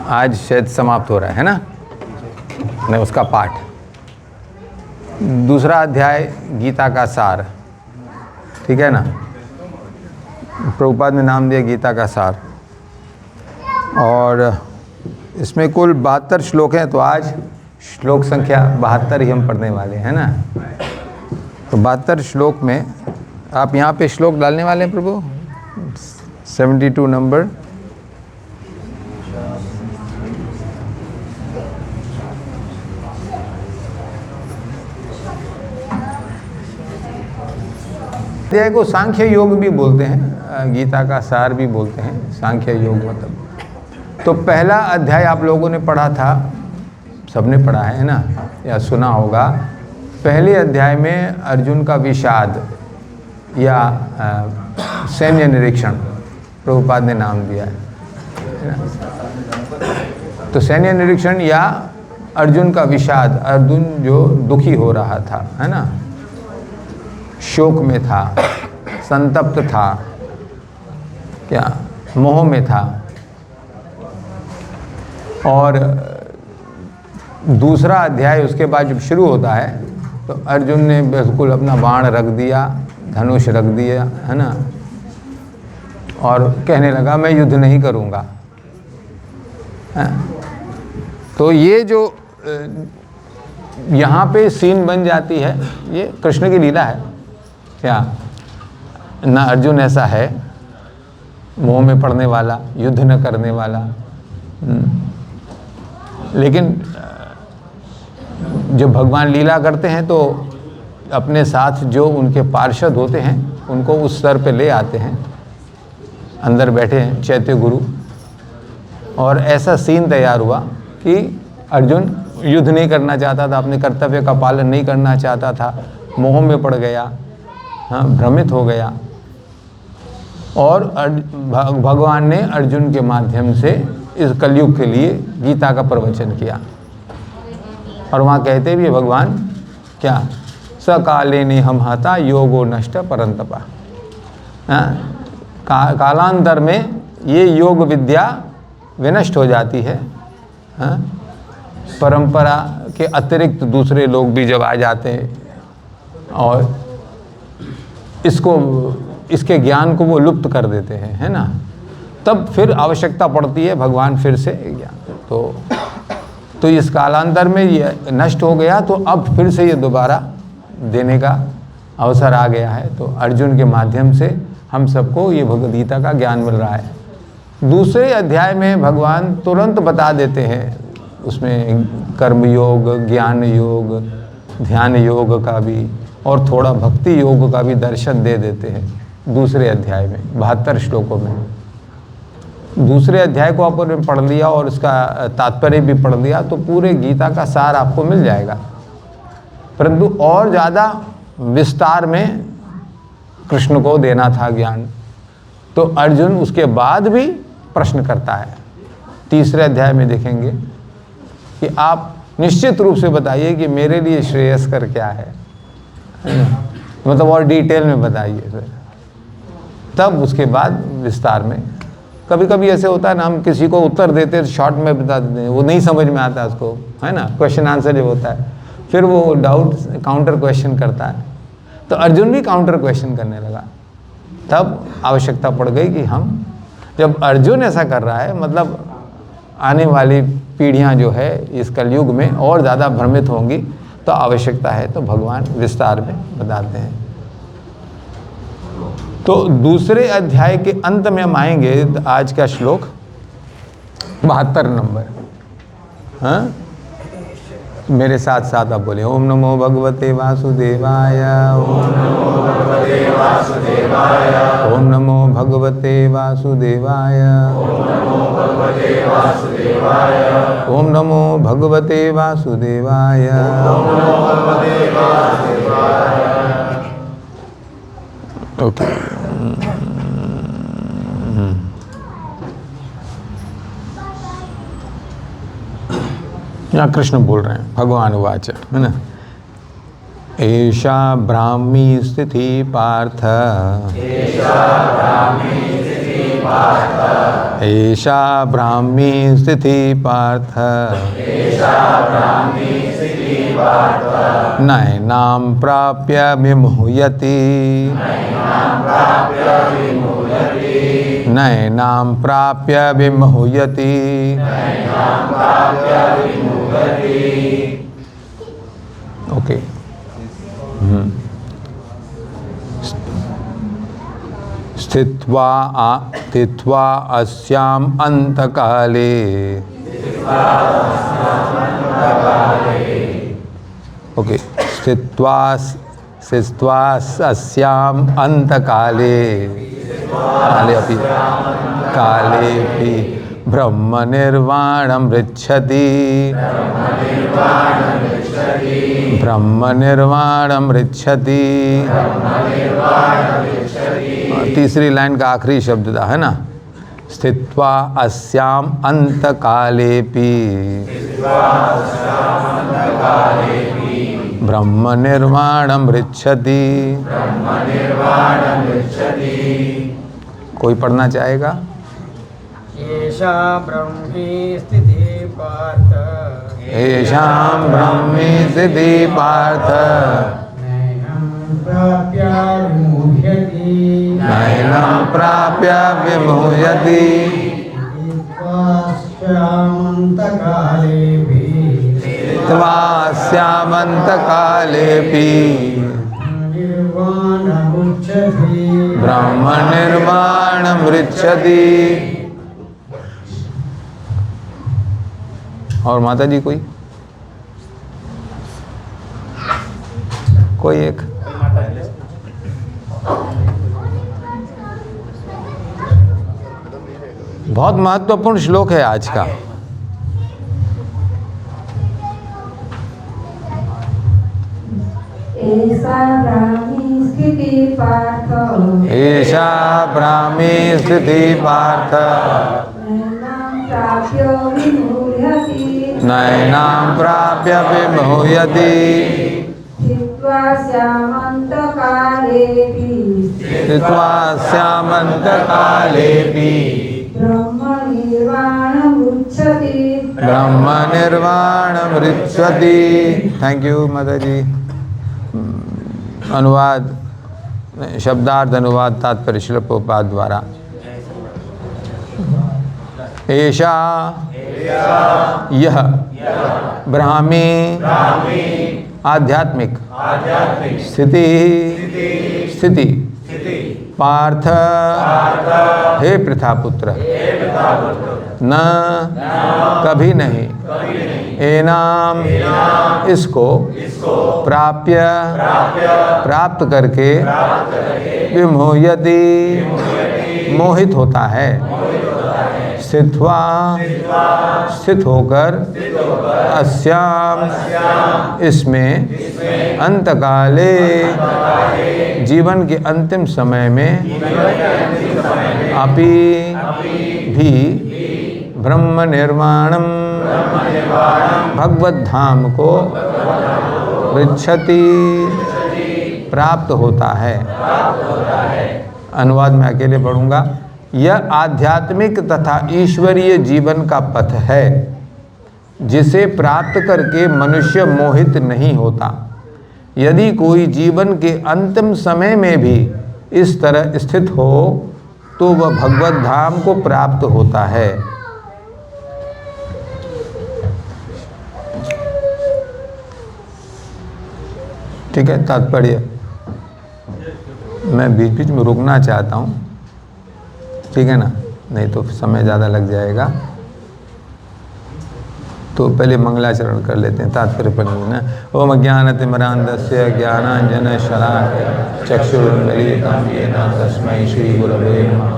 आज शायद समाप्त हो रहा है ना, नहीं उसका पाठ। दूसरा अध्याय गीता का सार, ठीक है ना, प्रभुपाद ने नाम दिया गीता का सार। और इसमें कुल 72 श्लोक हैं, तो आज श्लोक संख्या 72 ही हम पढ़ने वाले हैं ना। तो 72 श्लोक में आप यहाँ पे श्लोक डालने वाले हैं प्रभु, 72 नंबर। अध्याय को सांख्य योग भी बोलते हैं, गीता का सार भी बोलते हैं, सांख्य योग मतलब। तो पहला अध्याय आप लोगों ने पढ़ा था, सबने पढ़ा है ना, या सुना होगा। पहले अध्याय में अर्जुन का विषाद या सैन्य निरीक्षण प्रभुपाद ने नाम दिया है। तो सैन्य निरीक्षण या अर्जुन का विषाद, अर्जुन जो दुखी हो रहा था, है ना, शोक में था, संतप्त था, क्या मोह में था। और दूसरा अध्याय उसके बाद जब शुरू होता है तो अर्जुन ने बिल्कुल अपना बाण रख दिया, धनुष रख दिया, है ना, और कहने लगा मैं युद्ध नहीं करूँगा। तो ये जो यहाँ पे सीन बन जाती है, ये कृष्ण की लीला है। क्या ना अर्जुन ऐसा है, मोह में पड़ने वाला, युद्ध न करने वाला, लेकिन जब भगवान लीला करते हैं तो अपने साथ जो उनके पार्षद होते हैं उनको उस स्तर पे ले आते हैं। अंदर बैठे हैं चैत्य गुरु, और ऐसा सीन तैयार हुआ कि अर्जुन युद्ध नहीं करना चाहता था, अपने कर्तव्य का पालन नहीं करना चाहता था, मोह में पड़ गया, हाँ, भ्रमित हो गया। और भगवान ने अर्जुन के माध्यम से इस कलयुग के लिए गीता का प्रवचन किया। और वहाँ कहते भी भगवान क्या, सकाले ने हम हता योगो नष्ट परंतपा। कालांतर में ये योग विद्या विनष्ट हो जाती है। परंपरा के अतिरिक्त दूसरे लोग भी जब आ जाते हैं और इसके ज्ञान को वो लुप्त कर देते हैं, है ना, तब फिर आवश्यकता पड़ती है भगवान फिर से ज्ञान। तो इस कालांतर में ये नष्ट हो गया, तो अब फिर से ये दोबारा देने का अवसर आ गया है। तो अर्जुन के माध्यम से हम सबको ये भगवद गीता का ज्ञान मिल रहा है। दूसरे अध्याय में भगवान तुरंत बता देते हैं, उसमें कर्म योग, ज्ञान योग, ध्यान योग का भी और थोड़ा भक्ति योग का भी दर्शन दे देते हैं दूसरे अध्याय में, 72 श्लोकों में। दूसरे अध्याय को आपने पढ़ लिया और उसका तात्पर्य भी पढ़ लिया तो पूरे गीता का सार आपको मिल जाएगा। परंतु और ज़्यादा विस्तार में कृष्ण को देना था ज्ञान, तो अर्जुन उसके बाद भी प्रश्न करता है। तीसरे अध्याय में देखेंगे कि आप निश्चित रूप से बताइए कि मेरे लिए श्रेयस्कर क्या है, मतलब और डिटेल में बताइए। तब उसके बाद विस्तार में, कभी कभी ऐसे होता है ना, हम किसी को उत्तर देते हैं शॉर्ट में बता देते हैं, वो नहीं समझ में आता उसको, है ना, क्वेश्चन आंसर जब होता है फिर वो डाउट काउंटर क्वेश्चन करता है। तो अर्जुन भी काउंटर क्वेश्चन करने लगा। तब आवश्यकता पड़ गई कि हम, जब अर्जुन ऐसा कर रहा है, मतलब आने वाली पीढ़ियां जो है इस कलयुग में और ज़्यादा भ्रमित होंगी, तो आवश्यकता है तो भगवान विस्तार में बताते हैं। तो दूसरे अध्याय के अंत में हम आएंगे। आज का श्लोक 72 नंबर, हाँ, मेरे साथ साथ आप बोले, ओम नमो भगवते वासुदेवाय, ओम नमो भगवते वासुदेवाय, ओम नमो भगवते वासुदेवाय, ओम नमो भगवते वासुदेवाय, ओम नमो भगवते वासुदेवाय, ओम नमो भगवते वासुदेवाय। ओके, यहाँ कृष्ण बोल रहे हैं, भगवान वाच, है ना, एषा ब्राह्मी स्थिति पार्थ, एषा ब्राह्मी स्थिति पार्थ नैनां प्राप्य विमुह्यति नैनां प्राप्य विमुह्यति। ओके। स्थित्वा अस्याम अंतकाले ओके स्थित्वा अस्याम अंतकाले कालेपि ब्रह्म निर्वाणं ऋच्छति ब्रह्म निर्वाणं ऋच्छति। तीसरी लाइन का आखिरी शब्द था, है ना? स्थित्वा अस्याम अंतकालेपि ब्रह्म निर्वाणं ऋच्छति। कोई पढ़ना चाहेगा? एषा ब्रह्मी स्थिति पार्थ येषां ब्रह्मी स्थिति पार्थ नैनं प्राप्य विमुह्यति नैनं प्राप्य विमुह्यति। स्थित्वास्यामन्तकालेऽपि स्थित्वास्यामन्तकालेऽपि निर्वाणमुच्यते ब्रह्म निर्वाणं ऋच्छति। और माता जी कोई एक? बहुत महत्वपूर्ण श्लोक है आज का। एषा ब्राह्मी स्थिति पार्थ एषा ब्राह्मी स्थिति पार्थ नैनां प्राप्य विमुह्यति नैनां प्राप्य विमुह्यति। स्थित्वास्यामन्तकालेऽपि स्थित्वास्यामन्तकालेऽपि ब्रह्म निर्वाणमुच्यते ब्रह्म निर्वाणं ऋच्छति। थैंक यू माता जी। अनुवाद शब्दार्थ अनुवाद तात्पर्य श्रील प्रभुपाद द्वारा। एषा यह ब्राह्मी आध्यात्मिक स्थिति पार्थ हे प्रथापुत्र न कभी नहीं एनाम इसको प्राप्त करके विमुह्यति मोहित होता है। स्थित्वा स्थित होकर अस्याम इसमें अंतकाले जीवन के अंतिम समय में अपि भी ब्रह्म निर्वाणम भगवत धाम को ऋच्छति प्राप्त होता है। अनुवाद में अकेले पढ़ूंगा। यह आध्यात्मिक तथा ईश्वरीय जीवन का पथ है जिसे प्राप्त करके मनुष्य मोहित नहीं होता। यदि कोई जीवन के अंतिम समय में भी इस तरह स्थित हो तो वह भगवत धाम को प्राप्त होता है। ठीक है, तात्पर्य मैं बीच बीच में रुकना चाहता हूँ, ठीक है ना, नहीं तो समय ज़्यादा लग जाएगा। तो पहले मंगलाचरण कर लेते हैं, तात्पर्य पढ़ेंगे ना। ओम ज्ञानतिमिरान्धस्य ज्ञानाञ्जनशलाकया चक्षुरुन्मीलितं येन तस्मै श्रीगुरवे नमः।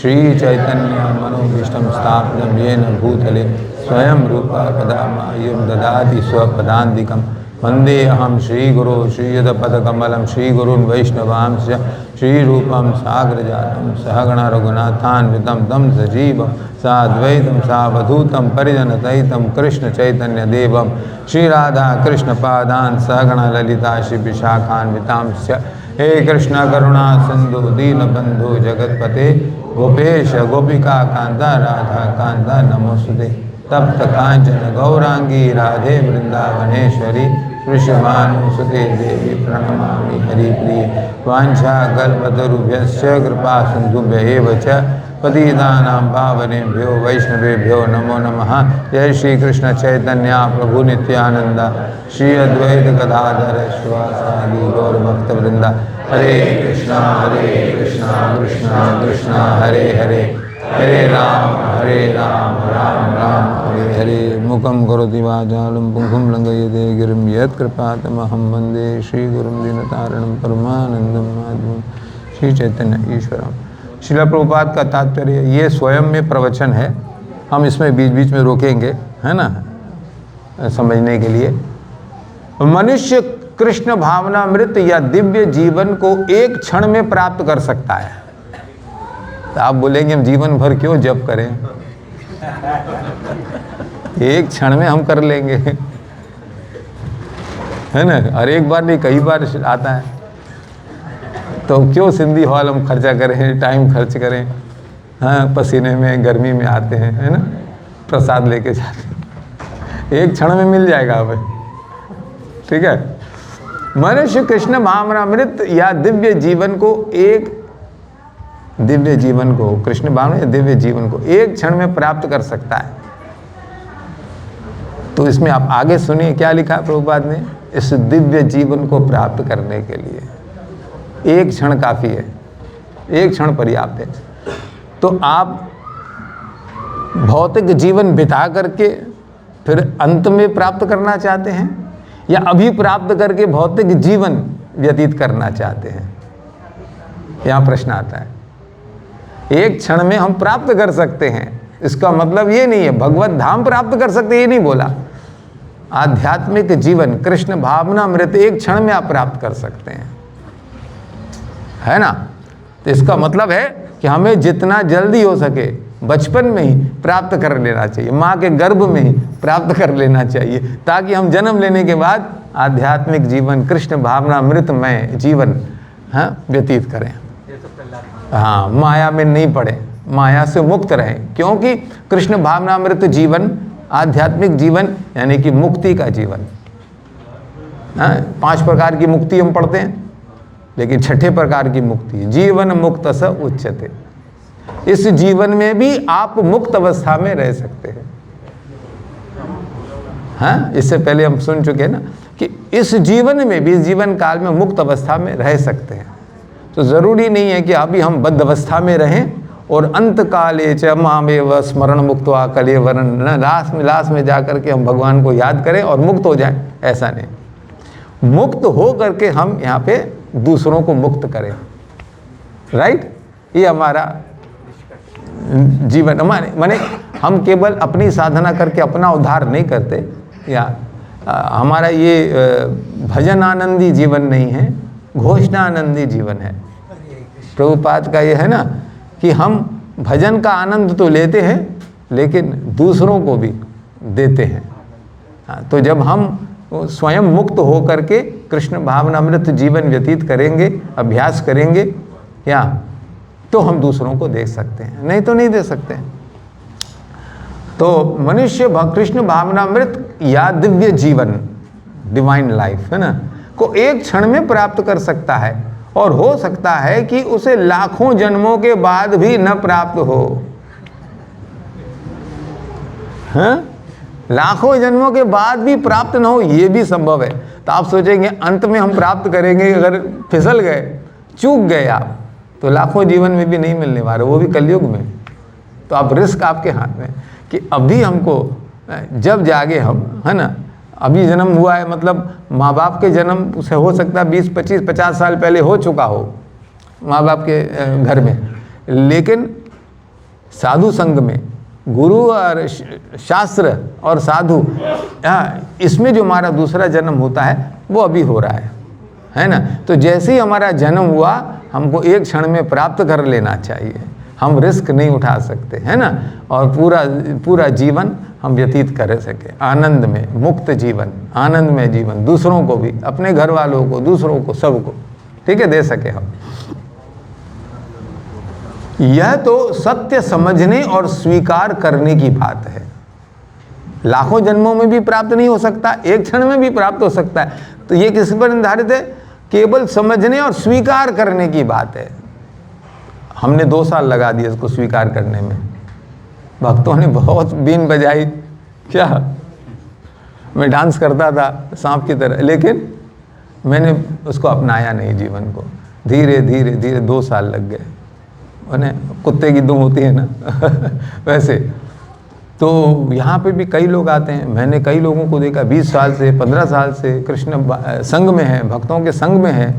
श्रीचैतन्यमनोभीष्टं स्थापितं येन भूतले स्वयं रूपा कदा मह्यं ददाति स्वपदान्तिकं। वन्देऽहं श्रीगुरो श्रीयुतपदकमलं श्रीगुरून् वैष्णवांश्च श्रीरूपं साग्रजातं सहगण रघुनाथान्वितं तं सजीवं साद्वैतं सावधूतं परिजनसहितं कृष्णचैतन्यदेवं श्रीराधाकृष्णपादान् सहगण ललिता श्रीविशाखान्वितांश्च हे कृष्ण करुणा सिंधु दीनबंधु जगतपते गोपेश गोपिका कांता राधा कांता नमोस्तुते तप्त कांचन गौरांगी राधे वृंदावनेश्वरी वृषभानुसुते देवी प्रणमामि हरिप्रिये वाञ्छाकल्पतरुभ्यश्च कृपा सिन्धुभ्यैव च पतितानां पावनेभ्यो वैष्णवेभ्यो नमो नमः। जय श्री कृष्ण चैतन्य प्रभु नित्यानंद श्री अद्वैत गदाधर श्रीवासादि गौर भक्तवृंदा। हरे कृष्णा कृष्णा कृष्णा हरे हरे हरे राम राम राम हरे हरे। मुखं करोति वाचालं पुंखं लङ्घयते गिरिं यत्कृपातमहं वन्दे श्रीगुरुं दीनतारिणं परमानन्दं माधवं श्री चैतन्य ईश्वरम्। श्रील प्रभुपाद का तात्पर्य ये स्वयं में प्रवचन है, हम इसमें बीच बीच में रोकेंगे, है ना, समझने के लिए। मनुष्य कृष्ण भावनामृत या दिव्य जीवन को एक क्षण में प्राप्त कर सकता है। तो आप बोलेंगे हम जीवन भर क्यों जप करें, एक क्षण में हम कर लेंगे, है ना। और एक बार नहीं कई बार आता है, तो क्यों सिंधी हॉल हम खर्चा करें, टाइम खर्च करें। हाँ, पसीने में गर्मी में आते हैं, है ना, प्रसाद लेके जाते हैं, एक क्षण में मिल जाएगा हमें, ठीक है। मनुष्य कृष्ण भावनामृत या दिव्य जीवन को कृष्ण भावना या दिव्य जीवन को एक क्षण में प्राप्त कर सकता है। तो इसमें आप आगे सुनिए क्या लिखा है प्रभुपाद ने। इस दिव्य जीवन को प्राप्त करने के लिए एक क्षण काफ़ी है, एक क्षण पर्याप्त है। तो आप भौतिक जीवन बिता करके फिर अंत में प्राप्त करना चाहते हैं, या अभी प्राप्त करके भौतिक जीवन व्यतीत करना चाहते हैं, यहाँ प्रश्न आता है। एक क्षण में हम प्राप्त कर सकते हैं, इसका मतलब ये नहीं है भगवत धाम प्राप्त कर सकते, ये नहीं बोला। आध्यात्मिक जीवन कृष्ण भावनामृत एक क्षण में आप प्राप्त कर सकते हैं, है ना। तो इसका मतलब है कि हमें जितना जल्दी हो सके बचपन में ही प्राप्त कर लेना चाहिए, माँ के गर्भ में ही प्राप्त कर लेना चाहिए, ताकि हम जन्म लेने के बाद आध्यात्मिक जीवन कृष्ण भावनामृतमय जीवन व्यतीत करें। हाँ, माया में नहीं पड़े, माया से मुक्त रहें, क्योंकि कृष्ण भावनामृत जीवन आध्यात्मिक जीवन यानी कि मुक्ति का जीवन। हाँ, 5 प्रकार की मुक्ति हम पढ़ते हैं, लेकिन 6ठे प्रकार की मुक्ति जीवन मुक्त स उच्यते। इस जीवन में भी आप मुक्त अवस्था में रह सकते हैं। हाँ, इससे पहले हम सुन चुके हैं ना कि इस जीवन में भी, इस जीवन काल में मुक्त अवस्था में रह सकते हैं। तो ज़रूरी नहीं है कि अभी हम बद्ध अवस्था में रहें और अंत काले च मामेव स्मरण मुक्त्वा कलेवरन, लास्ट में जा करके हम भगवान को याद करें और मुक्त हो जाएं, ऐसा नहीं। मुक्त हो करके हम यहाँ पे दूसरों को मुक्त करें, राइट। ये हमारा जीवन, माने हम केवल अपनी साधना करके अपना उद्धार नहीं करते, या हमारा ये भजन आनंदी जीवन नहीं है, घोषणा आनंदी जीवन है। प्रभुपाद का ये है ना कि हम भजन का आनंद तो लेते हैं लेकिन दूसरों को भी देते हैं। हाँ, तो जब हम स्वयं मुक्त हो करके कृष्ण भावनामृत जीवन व्यतीत करेंगे, अभ्यास करेंगे, या तो हम दूसरों को दे सकते हैं, नहीं तो नहीं दे सकते हैं। तो मनुष्य कृष्ण भावनामृत या दिव्य जीवन, डिवाइन लाइफ, है ना, को एक क्षण में प्राप्त कर सकता है, और हो सकता है कि उसे लाखों जन्मों के बाद भी न प्राप्त हो। हाँ? लाखों जन्मों के बाद भी प्राप्त न हो, ये भी संभव है। तो आप सोचेंगे अंत में हम प्राप्त करेंगे, अगर फिसल गए, चूक गए आप, तो लाखों जीवन में भी नहीं मिलने वाले, वो भी कलयुग में। तो आप रिस्क आपके हाथ में कि अभी हमको जब जागे हम, है ना, अभी जन्म हुआ है, मतलब माँ बाप के जन्म से हो सकता है 20, 25, 50 साल पहले हो चुका हो माँ बाप के घर में, लेकिन साधु संग में गुरु और शास्त्र और साधु, इसमें जो हमारा दूसरा जन्म होता है वो अभी हो रहा है ना। तो जैसे ही हमारा जन्म हुआ हमको एक क्षण में प्राप्त कर लेना चाहिए, हम रिस्क नहीं उठा सकते, है ना, और पूरा जीवन हम व्यतीत कर सके आनंद में, मुक्त जीवन, आनंद में जीवन, दूसरों को भी, अपने घर वालों को, दूसरों को, सबको। ठीक है, दे सके हम। यह तो सत्य समझने और स्वीकार करने की बात है। लाखों जन्मों में भी प्राप्त नहीं हो सकता, एक क्षण में भी प्राप्त हो सकता है। तो ये किस पर निर्धारित है? केवल समझने और स्वीकार करने की बात है। हमने 2 साल लगा दिए इसको स्वीकार करने में। भक्तों ने बहुत बीन बजाई, क्या मैं डांस करता था सांप की तरह, लेकिन मैंने उसको अपनाया नहीं जीवन को। धीरे धीरे धीरे 2 साल लग गए। उन्हें कुत्ते की दुम होती है ना वैसे। तो यहाँ पे भी कई लोग आते हैं, मैंने कई लोगों को देखा 20 साल से 15 साल से कृष्ण संग में है, भक्तों के संग में है,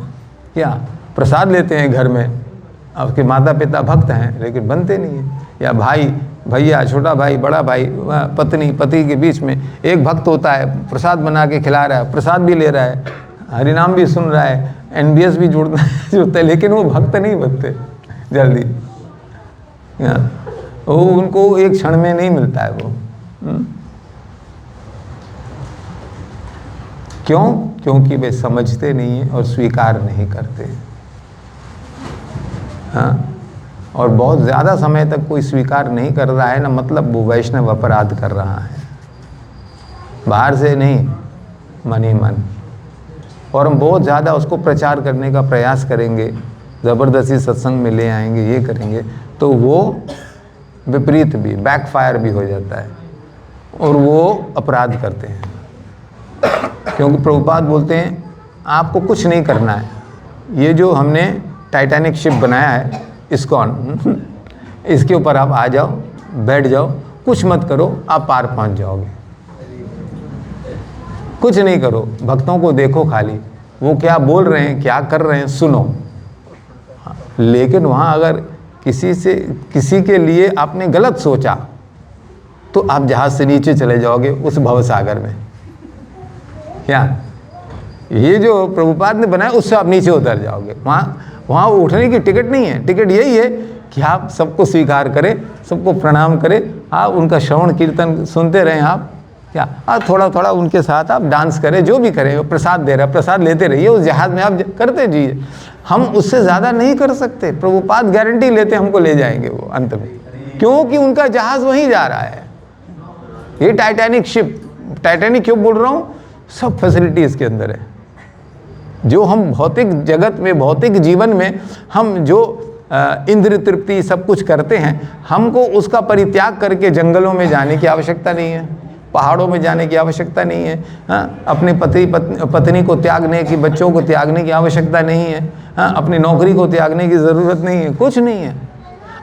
क्या प्रसाद लेते हैं घर में, आपके माता पिता भक्त हैं लेकिन बनते नहीं हैं, या भाई भैया, छोटा भाई, बड़ा भाई, पत्नी पति के बीच में एक भक्त होता है, प्रसाद बना के खिला रहा है, प्रसाद भी ले रहा है, हरिनाम भी सुन रहा है, NBS भी जुड़ता है, लेकिन वो भक्त नहीं बनते जल्दी। वो उनको एक क्षण में नहीं मिलता है वो। क्यों? क्योंकि वे समझते नहीं हैं और स्वीकार नहीं करते। हाँ, और बहुत ज़्यादा समय तक कोई स्वीकार नहीं कर रहा है ना, मतलब वो वैष्णव अपराध कर रहा है, बाहर से नहीं, मन ही मन। और हम बहुत ज़्यादा उसको प्रचार करने का प्रयास करेंगे, ज़बरदस्ती सत्संग में ले आएंगे, ये करेंगे, तो वो विपरीत भी, बैकफायर भी हो जाता है और वो अपराध करते हैं। क्योंकि प्रभुपाद बोलते हैं आपको कुछ नहीं करना है, ये जो हमने टाइटैनिक शिप बनाया है इस्कॉन, इसके ऊपर आप आ जाओ, बैठ जाओ, कुछ मत करो, आप पार पहुंच जाओगे। कुछ नहीं करो, भक्तों को देखो, खाली वो क्या बोल रहे हैं, क्या कर रहे हैं, सुनो। लेकिन वहाँ अगर किसी के लिए आपने गलत सोचा तो आप जहाज से नीचे चले जाओगे उस भवसागर में। क्या ये जो प्रभुपाद ने बनाया उससे आप नीचे उतर जाओगे। वहाँ उठने की टिकट नहीं है, टिकट यही है कि आप सबको स्वीकार करें, सबको प्रणाम करें, आप उनका श्रवण कीर्तन सुनते रहें, आप क्या थोड़ा थोड़ा उनके साथ आप डांस करें, जो भी करें, प्रसाद दे रहा है प्रसाद लेते रहिए, उस जहाज में आप करते जाइए। हम उससे ज़्यादा नहीं कर सकते। प्रभुपाद गारंटी लेते हमको ले जाएंगे वो अंत में, क्योंकि उनका जहाज़ वहीं जा रहा है। ये टाइटैनिक शिप, टाइटैनिक क्यों बोल रहा हूँ, सब फैसिलिटी इसके अंदर है। जो हम भौतिक जगत में, भौतिक जीवन में हम जो इंद्र तृप्ति सब कुछ करते हैं, हमको उसका परित्याग करके जंगलों में जाने की आवश्यकता नहीं है, पहाड़ों में जाने की आवश्यकता नहीं है। हाँ, अपने पत्नी को त्यागने की, बच्चों को त्यागने की आवश्यकता नहीं है। हाँ, अपनी नौकरी को त्यागने की ज़रूरत नहीं है, कुछ नहीं है।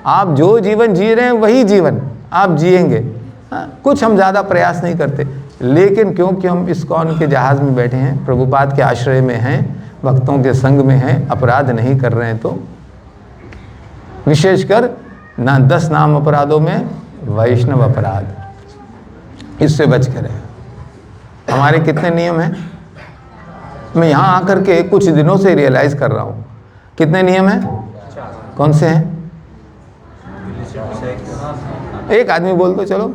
आप जो जीवन जी रहे हैं वही जीवन आप जिएंगे। हाँ, कुछ हम ज़्यादा प्रयास नहीं करते, लेकिन क्योंकि हम इस्कॉन के जहाज़ में बैठे हैं, प्रभुपाद के आश्रय में हैं, भक्तों के संग में हैं, अपराध नहीं कर रहे हैं, तो विशेषकर ना 10 नाम अपराधों में वैष्णव अपराध, इससे बच कर रहे। हमारे कितने नियम हैं, मैं यहाँ आकर के कुछ दिनों से रियलाइज़ कर रहा हूँ। कितने नियम हैं? कौन से हैं? एक आदमी बोल दो, चलो।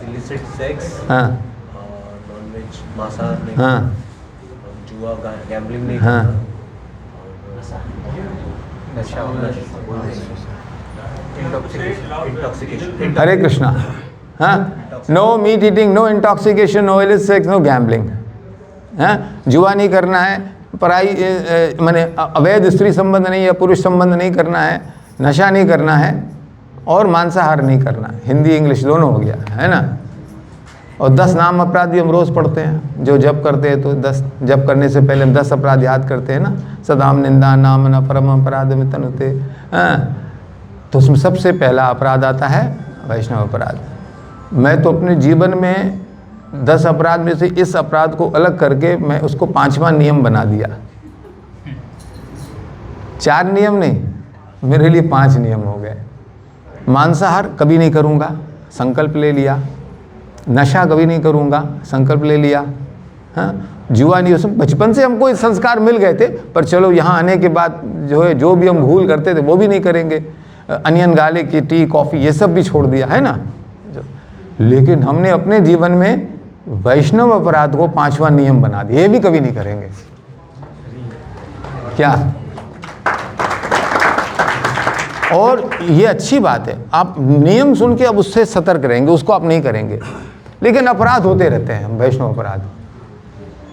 इलिसिट सेक्स, हाँ, नॉनवेज, मांसाहार नहीं, हाँ, जुआ, गैम्बलिंग नहीं, हाँ, नशा, इंटॉक्सिकेशन। हरे कृष्णा। हाँ, no meat eating, no intoxication, no illicit sex, no gambling. हाँ, जुआ नहीं करना है, पराई माने अवैध स्त्री संबंध नहीं या पुरुष संबंध नहीं करना है, नशा नहीं करना है और मांसाहार नहीं करना है। हिंदी इंग्लिश दोनों हो गया है ना। और 10 नाम अपराध भी हम रोज़ पढ़ते हैं, जो जप करते हैं तो 10 जप करने से पहले हम 10 अपराध याद करते हैं ना। सदाम निंदा नाम न परम अपराध में तनुते। हाँ, तो उसमें सबसे पहला अपराध आता है वैष्णव अपराध। मैं तो अपने जीवन में 10 अपराध में से इस अपराध को अलग करके मैं उसको 5वां नियम बना दिया। 4 नियम नहीं, मेरे लिए 5 नियम हो गए। मांसाहार कभी नहीं करूँगा, संकल्प ले लिया। नशा कभी नहीं करूँगा, संकल्प ले लिया। हाँ, जुआ नहीं, उसमें बचपन से हमको इस संस्कार मिल गए थे, पर चलो यहाँ आने के बाद जो है, जो भी हम भूल करते थे वो भी नहीं करेंगे। अनियन गार्लिक की टी, कॉफ़ी, ये सब भी छोड़ दिया है ना। लेकिन हमने अपने जीवन में वैष्णव अपराध को 5वां नियम बना दिया, ये भी कभी नहीं करेंगे। क्या? और ये अच्छी बात है, आप नियम सुन के अब उससे सतर्क रहेंगे, उसको आप नहीं करेंगे। लेकिन अपराध होते रहते हैं, वैष्णव अपराध।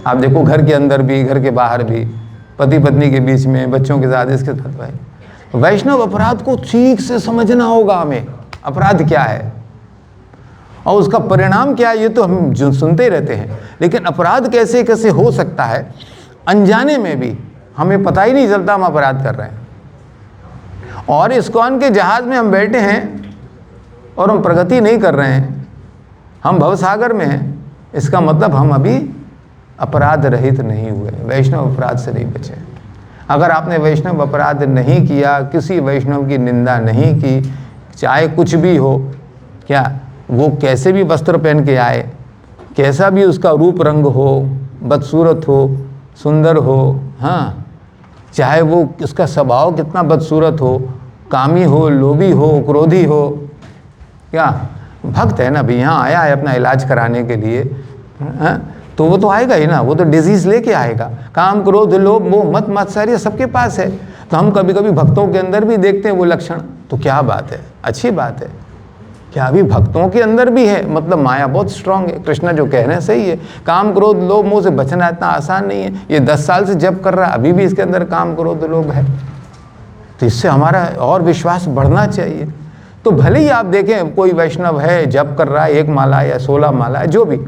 आप देखो घर के अंदर भी, घर के बाहर भी, पति पत्नी के बीच में, बच्चों के साथ, इसके साथ भाई। वैष्णव अपराध को ठीक से समझना होगा हमें, अपराध क्या है और उसका परिणाम क्या है, ये तो हम जो सुनते ही रहते हैं। लेकिन अपराध कैसे कैसे हो सकता है, अनजाने में भी हमें पता ही नहीं चलता हम अपराध कर रहे हैं। और इस्कॉन के जहाज में हम बैठे हैं और हम प्रगति नहीं कर रहे हैं, हम भवसागर में हैं, इसका मतलब हम अभी अपराध रहित नहीं हुए, वैष्णव अपराध से नहीं बचे। अगर आपने वैष्णव अपराध नहीं किया, किसी वैष्णव की निंदा नहीं की, चाहे कुछ भी हो, क्या वो कैसे भी वस्त्र पहन के आए, कैसा भी उसका रूप रंग हो, बदसूरत हो, सुंदर हो, हाँ, चाहे वो उसका स्वभाव कितना बदसूरत हो, कामी हो, लोभी हो, क्रोधी हो, क्या भक्त है ना भाई, यहाँ आया है अपना इलाज कराने के लिए, हाँ, तो वो तो आएगा ही ना, वो तो डिजीज़ लेके आएगा। काम, क्रोध, लोभ, मोह, मत, मात्सर्य सबके पास है। तो हम कभी कभी भक्तों के अंदर भी देखते हैं वो लक्षण, तो क्या बात है, अच्छी बात है। क्या अभी भक्तों के अंदर भी है, मतलब माया बहुत स्ट्रांग है। कृष्ण जो कह रहे हैं सही है, काम, क्रोध, लोभ, मोह से बचना इतना आसान नहीं है। ये 10 साल से जप कर रहा है, अभी भी इसके अंदर काम, क्रोध, लोभ है, तो इससे हमारा और विश्वास बढ़ना चाहिए। तो भले ही आप देखें कोई वैष्णव है, जप कर रहा है, 1 माला या 16 माला है, जो भी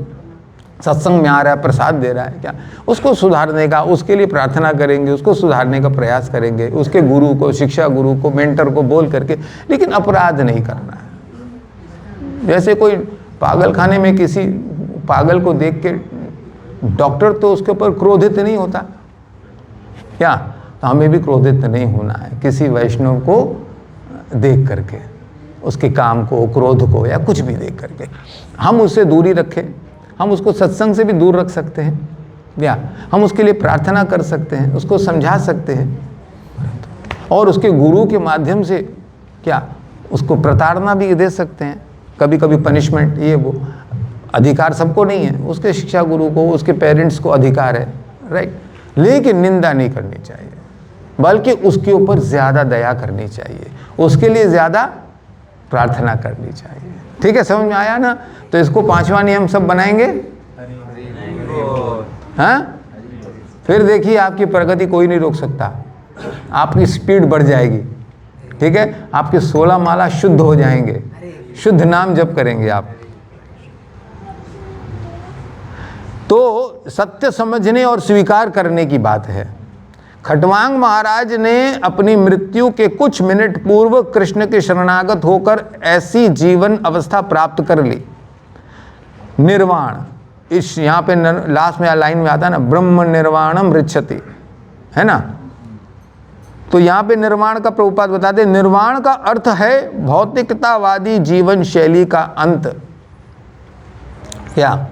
सत्संग में आ रहा है, प्रसाद दे रहा है, क्या उसको सुधारने का, उसके लिए प्रार्थना करेंगे, उसको सुधारने का प्रयास करेंगे, उसके गुरु को, शिक्षा गुरु को, मेंटर को बोल करके, लेकिन अपराध नहीं करना है। जैसे कोई पागल खाने में किसी पागल को देख के डॉक्टर तो उसके ऊपर क्रोधित नहीं होता क्या, तो हमें भी क्रोधित नहीं होना है किसी वैष्णव को देख करके, उसके काम को, क्रोध को या कुछ भी देख करके। हम उससे दूरी रखें, हम उसको सत्संग से भी दूर रख सकते हैं, या हम उसके लिए प्रार्थना कर सकते हैं, उसको समझा सकते हैं, और उसके गुरु के माध्यम से क्या उसको प्रताड़ना भी दे सकते हैं, कभी कभी पनिशमेंट, ये वो अधिकार सबको नहीं है, उसके शिक्षा गुरु को, उसके पेरेंट्स को अधिकार है, राइट। लेकिन निंदा नहीं करनी चाहिए, बल्कि उसके ऊपर ज़्यादा दया करनी चाहिए, उसके लिए ज़्यादा प्रार्थना करनी चाहिए। ठीक है, समझ में आया ना? तो इसको 5वां नियम सब बनाएंगे, हाँ? फिर देखिए आपकी प्रगति कोई नहीं रोक सकता, आपकी स्पीड बढ़ जाएगी। ठीक है, आपके 16 माला शुद्ध हो जाएंगे, शुद्ध नाम जप करेंगे आप। तो सत्य समझने और स्वीकार करने की बात है। खटवांग महाराज ने अपनी मृत्यु के कुछ मिनट पूर्व कृष्ण के शरणागत होकर ऐसी जीवन अवस्था प्राप्त कर ली, निर्वाण। इस यहाँ पे लास्ट में लाइन में आता है ना, ब्रह्म निर्वाणम ऋच्छति, है ना? तो यहाँ पे निर्वाण का प्रभुपाद बताते हैं, निर्वाण का अर्थ है भौतिकतावादी जीवन शैली का अंत। क्या?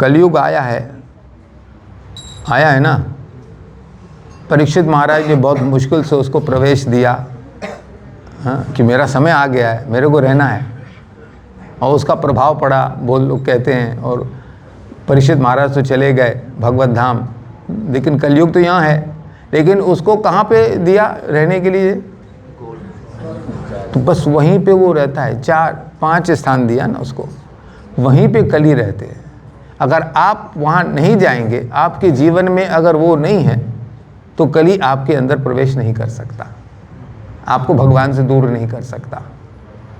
कलयुग आया है ना। परीक्षित महाराज ने बहुत मुश्किल से उसको प्रवेश दिया, हाँ, कि मेरा समय आ गया है, मेरे को रहना है, और उसका प्रभाव पड़ा, वो लोग कहते हैं। और परीक्षित महाराज तो चले गए भगवत धाम, लेकिन कलयुग तो यहाँ है। लेकिन उसको कहाँ पे दिया रहने के लिए? तो बस वहीं पे वो रहता है, 4-5 स्थान दिया ना उसको, वहीं पे कली रहते हैं। अगर आप वहाँ नहीं जाएंगे, आपके जीवन में अगर वो नहीं है, तो कली आपके अंदर प्रवेश नहीं कर सकता, आपको भगवान से दूर नहीं कर सकता।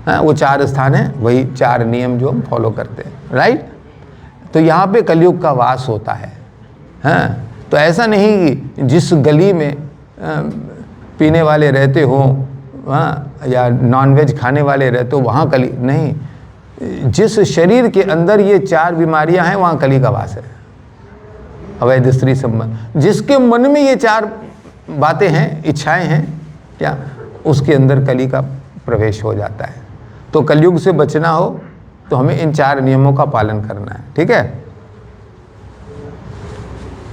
हाँ, वो 4 स्थान है, वही 4 नियम जो हम फॉलो करते हैं, राइट। तो यहाँ पे कलयुग का वास होता है। हाँ, तो ऐसा नहीं कि जिस गली में पीने वाले रहते हो, हाँ, या नॉनवेज खाने वाले रहते हो, वहाँ कली नहीं। जिस शरीर के अंदर ये 4 बीमारियां हैं, वहाँ कली का वास है। अवैध स्त्री संबंध, जिसके मन में ये 4 बातें हैं, इच्छाएं हैं, क्या उसके अंदर कली का प्रवेश हो जाता है। तो कलयुग से बचना हो तो हमें इन 4 नियमों का पालन करना है। ठीक है।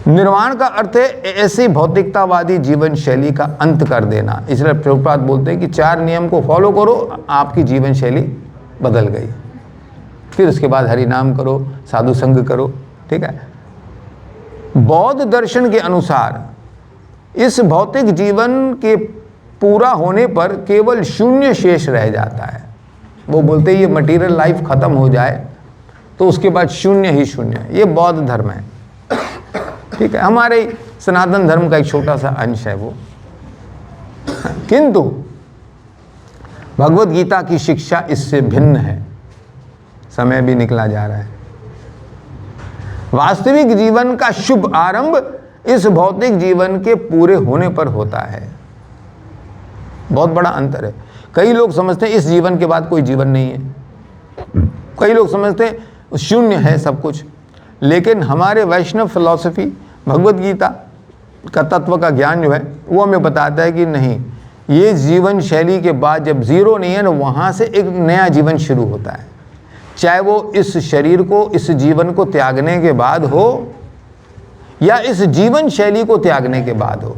निर्वाण का अर्थ है ऐसी भौतिकतावादी जीवन शैली का अंत कर देना। इसलिए प्रभुपाद बोलते हैं कि 4 नियम को फॉलो करो, आपकी जीवन शैली बदल गई। फिर उसके बाद हरि नाम करो, साधु संग करो, ठीक है। बौद्ध दर्शन के अनुसार इस भौतिक जीवन के पूरा होने पर केवल शून्य शेष रह जाता है। वो बोलते हैं ये मटेरियल लाइफ खत्म हो जाए तो उसके बाद शून्य ही शून्य। ये बौद्ध धर्म है, ठीक है, हमारे सनातन धर्म का एक छोटा सा अंश है वो। किंतु भगवत गीता की शिक्षा इससे भिन्न है। समय भी निकला जा रहा है। वास्तविक जीवन का शुभ आरंभ इस भौतिक जीवन के पूरे होने पर होता है। बहुत बड़ा अंतर है। कई लोग समझते हैं इस जीवन के बाद कोई जीवन नहीं है, कई लोग समझते हैं शून्य है सब कुछ। लेकिन हमारे वैष्णव फिलॉसफी, भगवत गीता का तत्व का ज्ञान जो है वो हमें बताता है कि नहीं, ये जीवन शैली के बाद जब जीरो नहीं है ना, वहाँ से एक नया जीवन शुरू होता है। चाहे वो इस शरीर को, इस जीवन को त्यागने के बाद हो या इस जीवन शैली को त्यागने के बाद हो।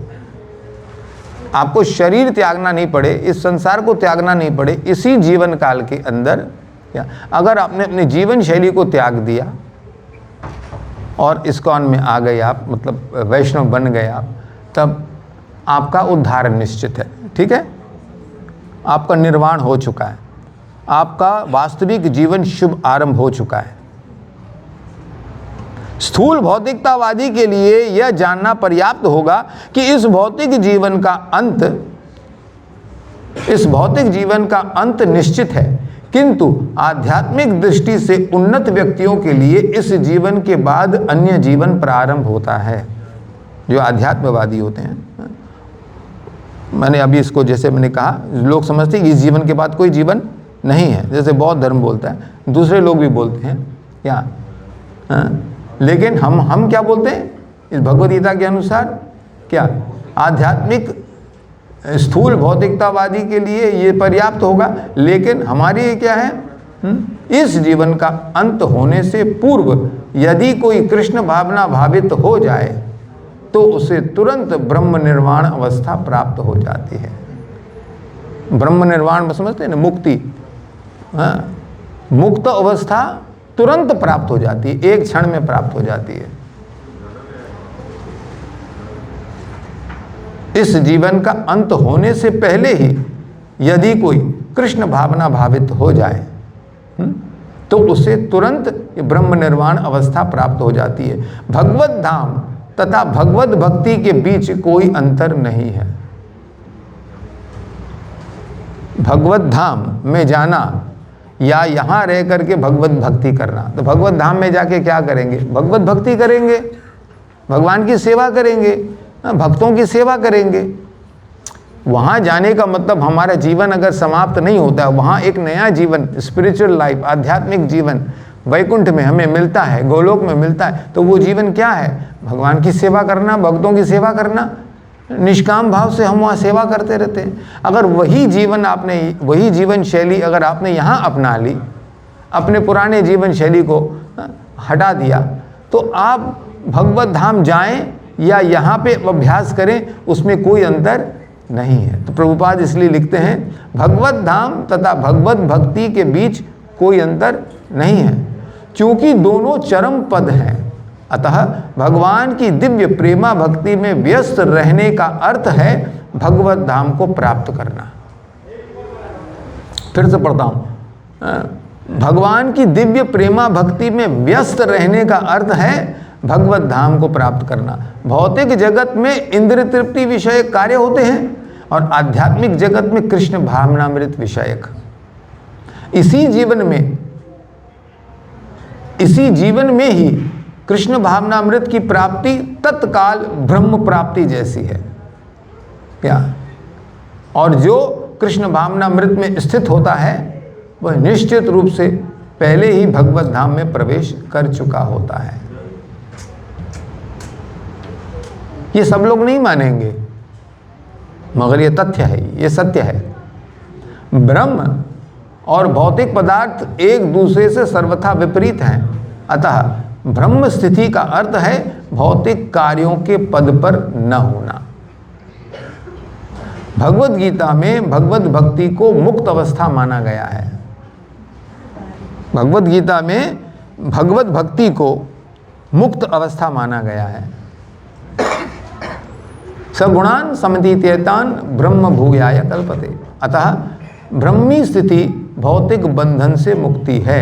आपको शरीर त्यागना नहीं पड़े, इस संसार को त्यागना नहीं पड़े, इसी जीवन काल के अंदर अगर आपने अपने जीवन शैली को त्याग दिया और इस्कॉन में आ गए आप, मतलब वैष्णव बन गए आप, तब आपका उद्धार निश्चित है, ठीक है। आपका निर्वाण हो चुका है, आपका वास्तविक जीवन शुभ आरंभ हो चुका है। स्थूल भौतिकतावादी के लिए यह जानना पर्याप्त होगा कि इस भौतिक जीवन का अंत निश्चित है, किंतु आध्यात्मिक दृष्टि से उन्नत व्यक्तियों के लिए इस जीवन के बाद अन्य जीवन प्रारंभ होता है। जो आध्यात्मवादी होते हैं, मैंने अभी इसको, जैसे मैंने कहा, लोग समझते हैं कि इस जीवन के बाद कोई जीवन नहीं है, जैसे बौद्ध धर्म बोलता है, दूसरे लोग भी बोलते हैं क्या, लेकिन हम क्या बोलते हैं इस भगवद गीता के अनुसार, क्या आध्यात्मिक स्थूल भौतिकतावादी के लिए ये पर्याप्त होगा, लेकिन हमारी क्या है, इस जीवन का अंत होने से पूर्व यदि कोई कृष्ण भावना भावित हो जाए तो उसे तुरंत ब्रह्म निर्वाण अवस्था प्राप्त हो जाती है। ब्रह्म निर्वाण समझते हैं ना, मुक्ति, मुक्त अवस्था तुरंत प्राप्त हो जाती है, एक क्षण में प्राप्त हो जाती है। इस जीवन का अंत होने से पहले ही यदि कोई कृष्ण भावना भावित हो जाए तो उसे तुरंत ब्रह्म निर्वाण अवस्था प्राप्त हो जाती है। भगवत धाम तथा भगवत भक्ति के बीच कोई अंतर नहीं है। भगवत धाम में जाना या यहाँ रह करके भगवत भक्ति करना, तो भगवत धाम में जाके क्या करेंगे, भगवत भक्ति करेंगे, भगवान की सेवा करेंगे, भक्तों की सेवा करेंगे। वहाँ जाने का मतलब हमारा जीवन अगर समाप्त नहीं होता है, वहाँ एक नया जीवन, स्पिरिचुअल लाइफ, आध्यात्मिक जीवन वैकुंठ में हमें मिलता है, गोलोक में मिलता है। तो वो जीवन क्या है, भगवान की सेवा करना, भक्तों की सेवा करना, निष्काम भाव से हम वहाँ सेवा करते रहते हैं। अगर वही जीवन शैली अगर आपने यहाँ अपना ली, अपने पुराने जीवन शैली को हटा दिया, तो आप भगवत धाम जाएं या यहाँ पे अभ्यास करें, उसमें कोई अंतर नहीं है। तो प्रभुपाद इसलिए लिखते हैं, भगवत धाम तथा भगवत भक्ति के बीच कोई अंतर नहीं है, क्योंकि दोनों चरम पद हैं। अतः भगवान की दिव्य प्रेमा भक्ति में व्यस्त रहने का अर्थ है भगवत धाम को प्राप्त करना। फिर से पढ़ता हूँ, भगवान की दिव्य प्रेमा भक्ति में व्यस्त रहने का अर्थ है भगवत धाम को प्राप्त करना। भौतिक जगत में इंद्र तृप्ति विषयक कार्य होते हैं और आध्यात्मिक जगत में कृष्ण भावनामृत विषयक। इसी जीवन में ही कृष्ण भावनामृत की प्राप्ति तत्काल ब्रह्म प्राप्ति जैसी है क्या। और जो कृष्ण भावनामृत में स्थित होता है वह निश्चित रूप से पहले ही भगवत धाम में प्रवेश कर चुका होता है। ये सब लोग नहीं मानेंगे, मगर ये तथ्य है, ये सत्य है। ब्रह्म और भौतिक पदार्थ एक दूसरे से सर्वथा विपरीत हैं। अतः ब्रह्म स्थिति का अर्थ है भौतिक कार्यों के पद पर न होना। भगवत गीता में भगवत भक्ति को मुक्त अवस्था माना गया है। भगवत गीता में भगवत भक्ति को मुक्त अवस्था माना गया है। सगुणान समतीत्येतान ब्रह्म भूयाय कल्पते। अतः ब्रह्मी स्थिति भौतिक बंधन से मुक्ति है।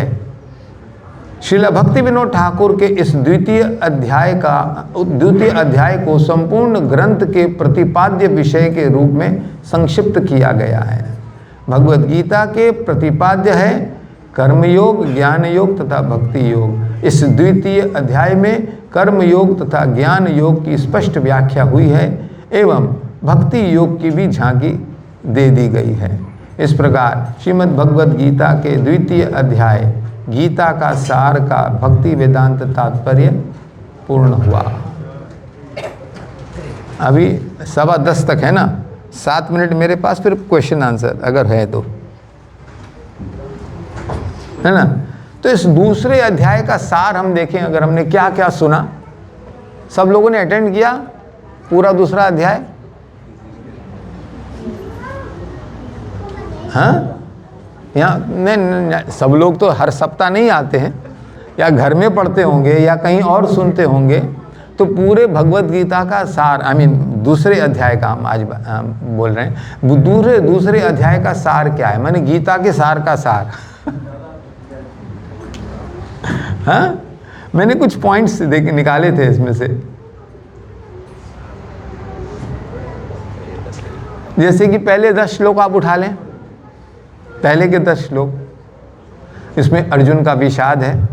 श्रील भक्ति विनोद ठाकुर के इस द्वितीय अध्याय को संपूर्ण ग्रंथ के प्रतिपाद्य विषय के रूप में संक्षिप्त किया गया है। भगवत गीता के प्रतिपाद्य है कर्म योग, ज्ञान योग तथा भक्ति योग। इस द्वितीय अध्याय में कर्म योग तथा ज्ञान योग की स्पष्ट व्याख्या हुई है एवं भक्ति योग की भी झांकी दे दी गई है। इस प्रकार श्रीमद् भगवत गीता के द्वितीय अध्याय गीता का सार का भक्ति वेदांत तात्पर्य पूर्ण हुआ। अभी 10:15 तक है ना, 7 मिनट मेरे पास, फिर क्वेश्चन आंसर अगर है तो, है ना। तो इस दूसरे अध्याय का सार हम देखें, अगर हमने क्या क्या सुना। सब लोगों ने अटेंड किया पूरा दूसरा अध्याय? हाँ, यहाँ नहीं, सब लोग तो हर सप्ताह नहीं आते हैं, या घर में पढ़ते होंगे या कहीं और सुनते होंगे। तो पूरे भगवत गीता का सार, दूसरे अध्याय का हम आज बोल रहे हैं। दूसरे अध्याय का सार क्या है, माने गीता के सार का सार। हाँ, मैंने कुछ पॉइंट्स निकाले थे इसमें से। जैसे कि पहले 10 श्लोक आप उठा लें, पहले के 10 श्लोक, इसमें अर्जुन का विषाद है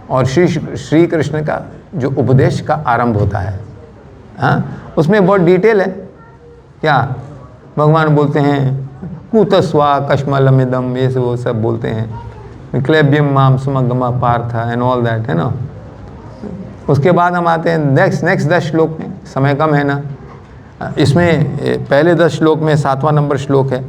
और श्री कृष्ण का जो उपदेश का आरंभ होता है। हाँ, उसमें बहुत डिटेल है। क्या भगवान बोलते हैं, कूतस्वा कश्मलमिदम, ये वो सब बोलते हैं, क्लेब्यम माम सुमगमा पार्थ एंड ऑल दैट, है ना। उसके बाद हम आते हैं नेक्स्ट 10 श्लोक में, समय कम है ना। इसमें पहले 10 श्लोक में 7वां नंबर श्लोक है,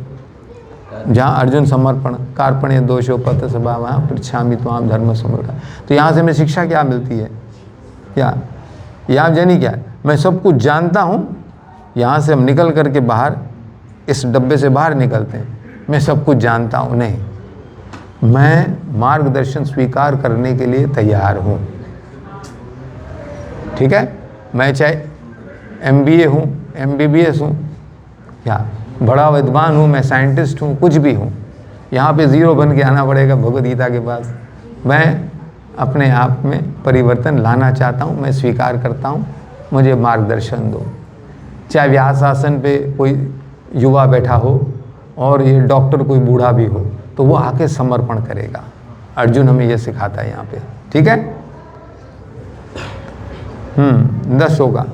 जहाँ अर्जुन समर्पण कार्पण्य दोषोपत सभा वहाँ पृच्छामि त्वाम धर्म समर्पण। तो यहाँ से हमें शिक्षा क्या मिलती है? क्या यहाँ जानी क्या है, मैं सब कुछ जानता हूँ, यहाँ से हम निकल करके बाहर इस डब्बे से बाहर निकलते हैं, मैं सब कुछ जानता हूँ, नहीं, मैं मार्गदर्शन स्वीकार करने के लिए तैयार हूँ। ठीक है, मैं चाहे MBA हूँ, MBBS हूँ, या बड़ा विद्वान हूँ, मैं साइंटिस्ट हूँ, कुछ भी हूँ, यहाँ पे ज़ीरो बन के आना पड़ेगा भगवद गीता के पास। मैं अपने आप में परिवर्तन लाना चाहता हूँ, मैं स्वीकार करता हूँ, मुझे मार्गदर्शन दो। चाहे व्यास आसन पे कोई युवा बैठा हो और ये डॉक्टर कोई बूढ़ा भी हो, तो वो आके समर्पण करेगा। अर्जुन हमें ये सिखाता है यहाँ पे। ठीक है, 10 होगा।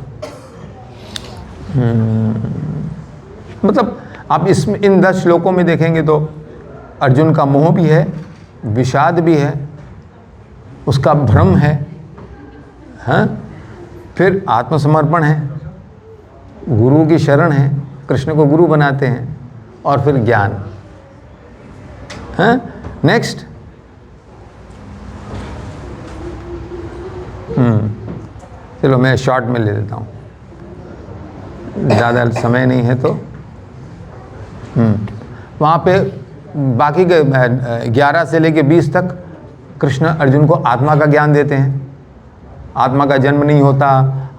मतलब आप इसमें इन 10 श्लोकों में देखेंगे तो अर्जुन का मोह भी है, विषाद भी है, उसका भ्रम है, हाँ, फिर आत्मसमर्पण है, गुरु की शरण है, कृष्ण को गुरु बनाते हैं, और फिर ज्ञान। हाँ, नेक्स्ट। चलो मैं शॉर्ट में ले लेता हूँ, ज़्यादा समय नहीं है तो। वहाँ पे बाकी के 11 से लेके 20 तक कृष्ण अर्जुन को आत्मा का ज्ञान देते हैं। आत्मा का जन्म नहीं होता,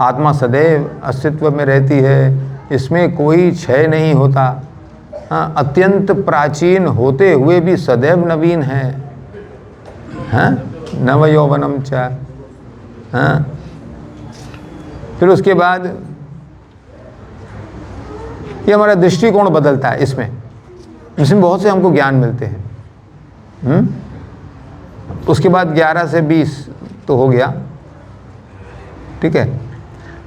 आत्मा सदैव अस्तित्व में रहती है, इसमें कोई क्षय नहीं होता, हाँ, अत्यंत प्राचीन होते हुए भी सदैव नवीन है, हाँ, नव यौवनम च। हाँ, फिर उसके बाद ये हमारा दृष्टिकोण बदलता है। इसमें बहुत से हमको ज्ञान मिलते हैं। उसके बाद 11 से 20 तो हो गया, ठीक है।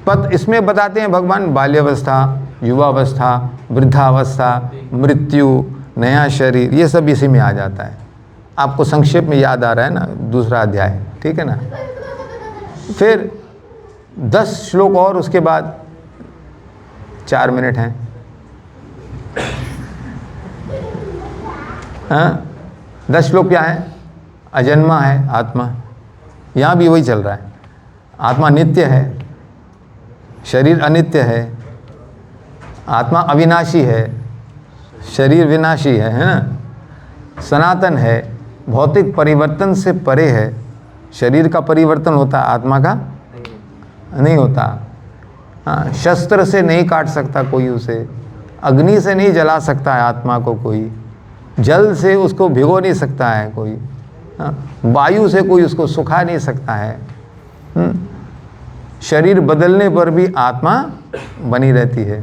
पद इसमें बताते हैं भगवान बाल्यावस्था, युवावस्था, वृद्धावस्था, मृत्यु, नया शरीर, ये सब इसी में आ जाता है। आपको संक्षेप में याद आ रहा है ना दूसरा अध्याय, ठीक है ना। फिर 10 श्लोक और उसके बाद 4 मिनट हैं। हाँ, 10 श्लोक क्या है? अजन्मा है आत्मा, यहाँ भी वही चल रहा है। आत्मा नित्य है, शरीर अनित्य है, आत्मा अविनाशी है, शरीर विनाशी है ना, सनातन है, भौतिक परिवर्तन से परे है। शरीर का परिवर्तन होता, आत्मा का नहीं होता। हाँ, शस्त्र से नहीं काट सकता कोई उसे, अग्नि से नहीं जला सकता है आत्मा को कोई, जल से उसको भिगो नहीं सकता है कोई, हाँ, वायु से कोई उसको सुखा नहीं सकता है। शरीर बदलने पर भी आत्मा बनी रहती है।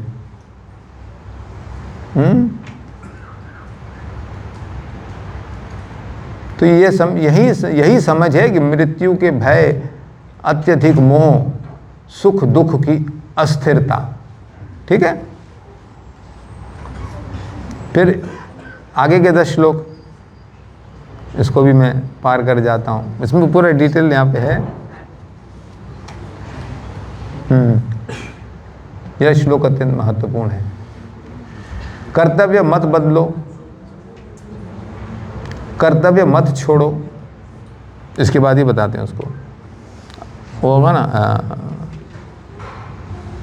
तो यही समझ है कि मृत्यु के भय, अत्यधिक मोह, सुख दुख की अस्थिरता। ठीक है, फिर आगे के 10 श्लोक, इसको भी मैं पार कर जाता हूँ, इसमें पूरा डिटेल यहाँ पे है। यह श्लोक अत्यंत महत्वपूर्ण है। कर्तव्य मत बदलो, कर्तव्य मत छोड़ो। इसके बाद ही बताते हैं उसको, वो होगा ना,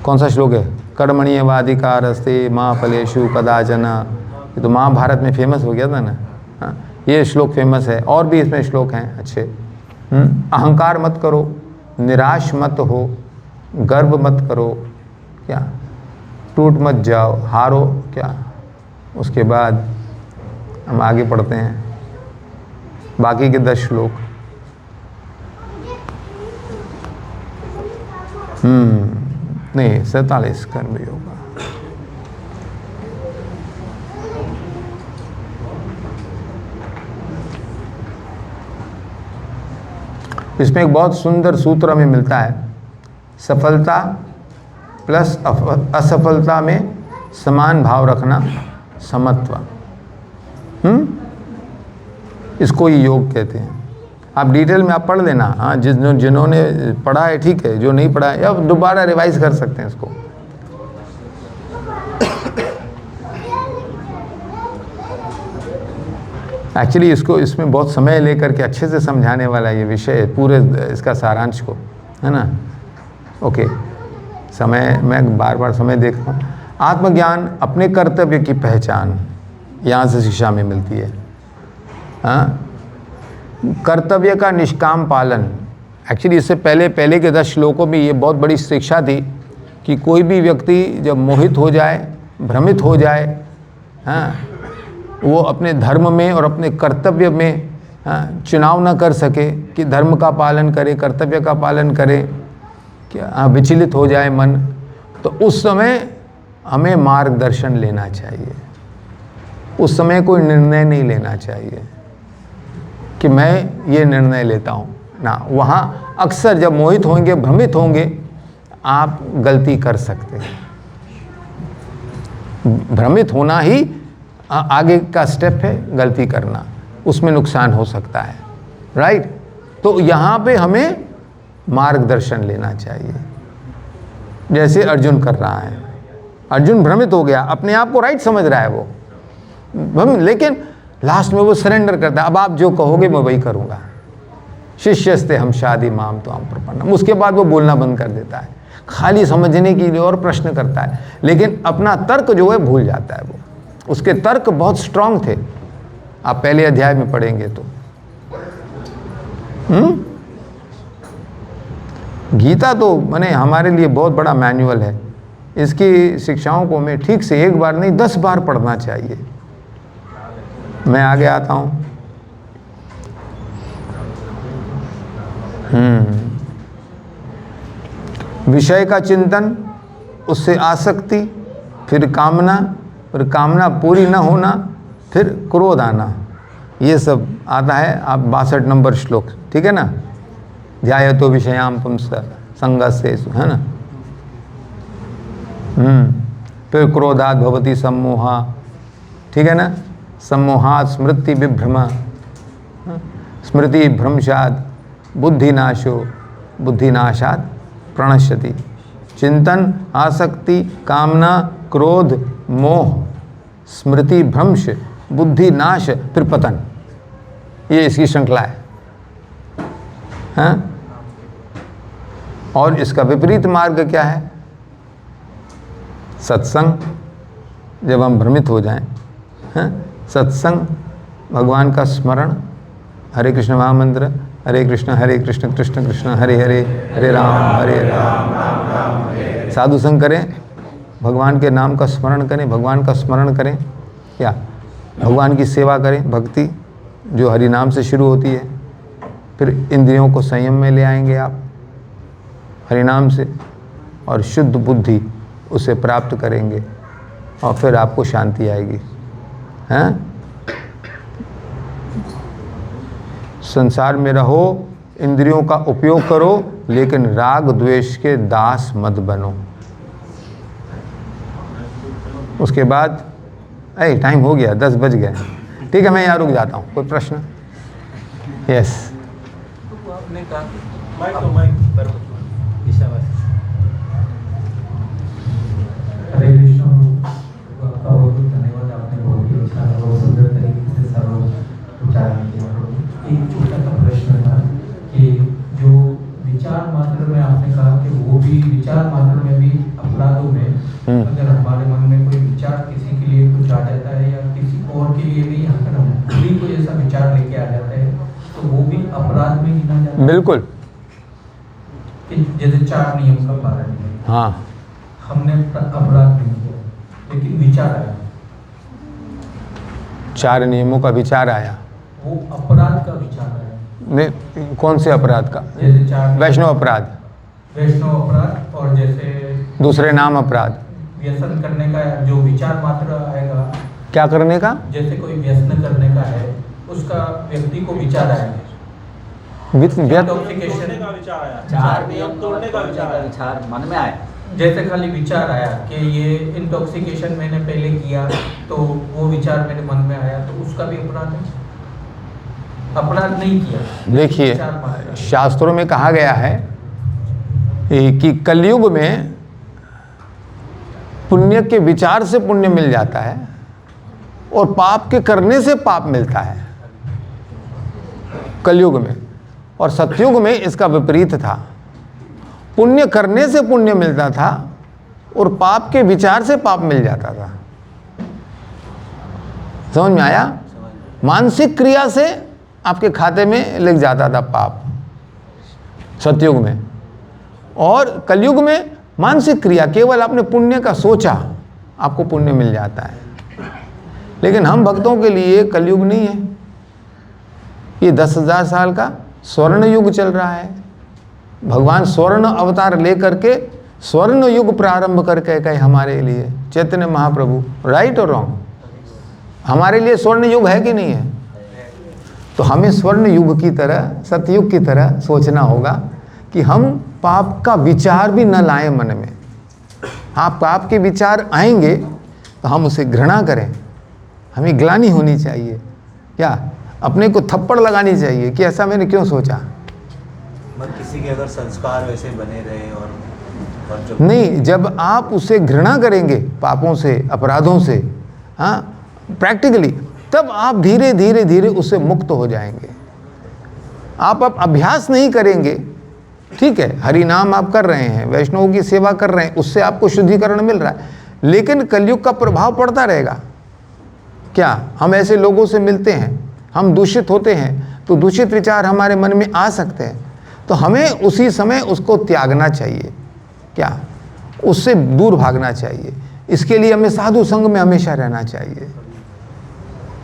कौन सा श्लोक है? कर्मण्येवाधिकारस्ते मा फलेषु कदाचन। ये तो महाभारत में फेमस हो गया था ना। हाँ, ये श्लोक फेमस है, और भी इसमें श्लोक हैं अच्छे। अहंकार मत करो, निराश मत हो, गर्व मत करो, क्या टूट मत जाओ, हारो क्या। उसके बाद हम आगे पढ़ते हैं बाकी के 10 श्लोक। नहीं, 47 कर्म योगा। इसमें एक बहुत सुंदर सूत्र हमें मिलता है, सफलता प्लस असफलता में समान भाव रखना, समत्व। इसको ही योग कहते हैं। आप डिटेल में आप पढ़ लेना। हाँ, जिन्होंने पढ़ा है ठीक है, जो नहीं पढ़ा है अब दोबारा रिवाइज कर सकते हैं इसको। एक्चुअली इसमें बहुत समय लेकर के अच्छे से समझाने वाला ये विषय है, पूरे इसका सारांश को, है ना। ओके, समय मैं बार बार समय देखता हूँ। आत्मज्ञान, अपने कर्तव्य की पहचान, यहाँ से शिक्षा में मिलती है। हाँ, कर्तव्य का निष्काम पालन। एक्चुअली इससे पहले के 10 श्लोकों में ये बहुत बड़ी शिक्षा थी कि कोई भी व्यक्ति जब मोहित हो जाए, भ्रमित हो जाए, हाँ, वो अपने धर्म में और अपने कर्तव्य में चुनाव न कर सके कि धर्म का पालन करे, कर्तव्य का पालन करे, क्या विचलित हो जाए मन, तो उस समय हमें मार्गदर्शन लेना चाहिए। उस समय कोई निर्णय नहीं लेना चाहिए कि मैं ये निर्णय लेता हूँ ना। वहाँ अक्सर जब मोहित होंगे, भ्रमित होंगे, आप गलती कर सकते हैं। भ्रमित होना ही आगे का स्टेप है, गलती करना, उसमें नुकसान हो सकता है, राइट। तो यहाँ पे हमें मार्गदर्शन लेना चाहिए, जैसे अर्जुन कर रहा है। अर्जुन भ्रमित हो गया, अपने आप को राइट समझ रहा है वो, लेकिन लास्ट में वो सरेंडर करता है, अब आप जो कहोगे मैं वही करूँगा। शिष्यस्ते हम शादी माम तो हम प्रपन्नम। उसके बाद वो बोलना बंद कर देता है, खाली समझने के लिए और प्रश्न करता है, लेकिन अपना तर्क जो है भूल जाता है। वो उसके तर्क बहुत स्ट्रांग थे, आप पहले अध्याय में पढ़ेंगे तो। गीता तो माने हमारे लिए बहुत बड़ा मैनुअल है। इसकी शिक्षाओं को हमें ठीक से एक बार नहीं 10 बार पढ़ना चाहिए। मैं आगे आता हूँ। विषय का चिंतन, उससे आसक्ति, फिर कामना, फिर कामना पूरी न होना, फिर क्रोध आना, ये सब आता है। आप 62 नंबर श्लोक, ठीक है ना। ध्यायतो विषयाम पुंस संगस्तेषु, है ना। फिर क्रोधात् भवति सम्मोहा, ठीक है ना। सम्मोहात् स्मृति विभ्रम, स्मृति भ्रंशात् बुद्धिनाशो, बुद्धिनाशात् प्रणश्यति। चिंतन, आसक्ति, कामना, क्रोध, मोह, स्मृति भ्रंश, बुद्धि नाश, फिर पतन, ये इसकी श्रृंखला है। हाँ? और इसका विपरीत मार्ग क्या है? सत्संग, जब हम भ्रमित हो जाएं, हाँ? सत्संग, भगवान का स्मरण, हरे कृष्ण महामंत्र, हरे कृष्ण कृष्ण कृष्ण हरे हरे, हरे राम साधु संग करें, भगवान के नाम का स्मरण करें, भगवान का स्मरण करें, क्या भगवान की सेवा करें, भक्ति जो हरि नाम से शुरू होती है। फिर इंद्रियों को संयम में ले आएंगे आप हरि नाम से, और शुद्ध बुद्धि उसे प्राप्त करेंगे, और फिर आपको शांति आएगी। हैं? संसार में रहो, इंद्रियों का उपयोग करो, लेकिन राग द्वेष के दास मत बनो। उसके बाद टाइम हो गया, 10 बज गए। ठीक है, मैं यहाँ रुक जाता हूँ। कोई प्रश्न? यस। आपने कहा माइक पर हरे कृष्ण, आपका बहुत बहुत धन्यवाद। आपने बहुत ही अच्छा और सुंदर तरीके से सर्व उच्चारण किया। एक छोटा सा प्रश्न था कि जो विचार मात्र में आपने कहा कि वो भी विचार मात्र में भी अपराधों में अगर हमारे मन में कोई विचार किसी के लिए कुछ आ जाता है या किसी और के लिए भी अगर हम भी कोई ऐसा विचार लेके आ जाते हैं तो वो भी अपराध में गिना जाता है। बिल्कुल। कि जैसे 4 नियम का पालन है, हाँ, हमने अपराध नहीं किया लेकिन विचार आया, 4 नियमों का विचार आया, वो अपराध का विचार आया। नहीं, कौन से अपराध का? जैसे 4 वैष्णव अपराध, वैष्णव अपराध, और जैसे दूसरे नाम अपराध। व्यसन करने का जो विचार मात्र आएगा, क्या करने का? जैसे कोई व्यसन करने का है उसका व्यक्ति को विचार आएगा। इंटॉक्सिकेशन का विचार आया, 4 नियम तोड़ने का विचार मन में आया। जैसे खाली विचार आया कि ये इंटॉक्सिकेशन मैंने पहले किया तो वो विचार मेरे मन में आया, तो उसका भी अपराध है? अपराध नहीं किया। देखिए, विचार मात्र। शास्त्रों में कहा गया है कि कलयुग में पुण्य के विचार से पुण्य मिल जाता है और पाप के करने से पाप मिलता है कलयुग में, और सतयुग में इसका विपरीत था। पुण्य करने से पुण्य मिलता था और पाप के विचार से पाप मिल जाता था। समझ में आया? मानसिक क्रिया से आपके खाते में लग जाता था पाप सतयुग में, और कलयुग में मानसिक क्रिया, केवल आपने पुण्य का सोचा आपको पुण्य मिल जाता है। लेकिन हम भक्तों के लिए कलयुग नहीं है, ये 10,000 साल का स्वर्ण युग चल रहा है। भगवान स्वर्ण अवतार लेकर के स्वर्ण युग प्रारंभ करके गए हमारे लिए, चैतन्य महाप्रभु। राइट और रॉन्ग? हमारे लिए स्वर्ण युग है कि नहीं है? तो हमें स्वर्ण युग की तरह, सतयुग की तरह सोचना होगा कि हम पाप का विचार भी न लाएं मन में। हाँ, पाप के विचार आएंगे तो हम उसे घृणा करें, हमें ग्लानि होनी चाहिए, क्या अपने को थप्पड़ लगानी चाहिए कि ऐसा मैंने क्यों सोचा। किसी के अगर संस्कार वैसे बने रहे और जो नहीं, जब आप उसे घृणा करेंगे पापों से, अपराधों से, हाँ, प्रैक्टिकली, तब आप धीरे धीरे धीरे उससे मुक्त हो जाएंगे। आप अब अभ्यास नहीं करेंगे, ठीक है, हरि नाम आप कर रहे हैं, वैष्णव की सेवा कर रहे हैं, उससे आपको शुद्धिकरण मिल रहा है, लेकिन कलयुग का प्रभाव पड़ता रहेगा। क्या हम ऐसे लोगों से मिलते हैं, हम दूषित होते हैं, तो दूषित विचार हमारे मन में आ सकते हैं, तो हमें उसी समय उसको त्यागना चाहिए, क्या उससे दूर भागना चाहिए। इसके लिए हमें साधु संग में हमेशा रहना चाहिए।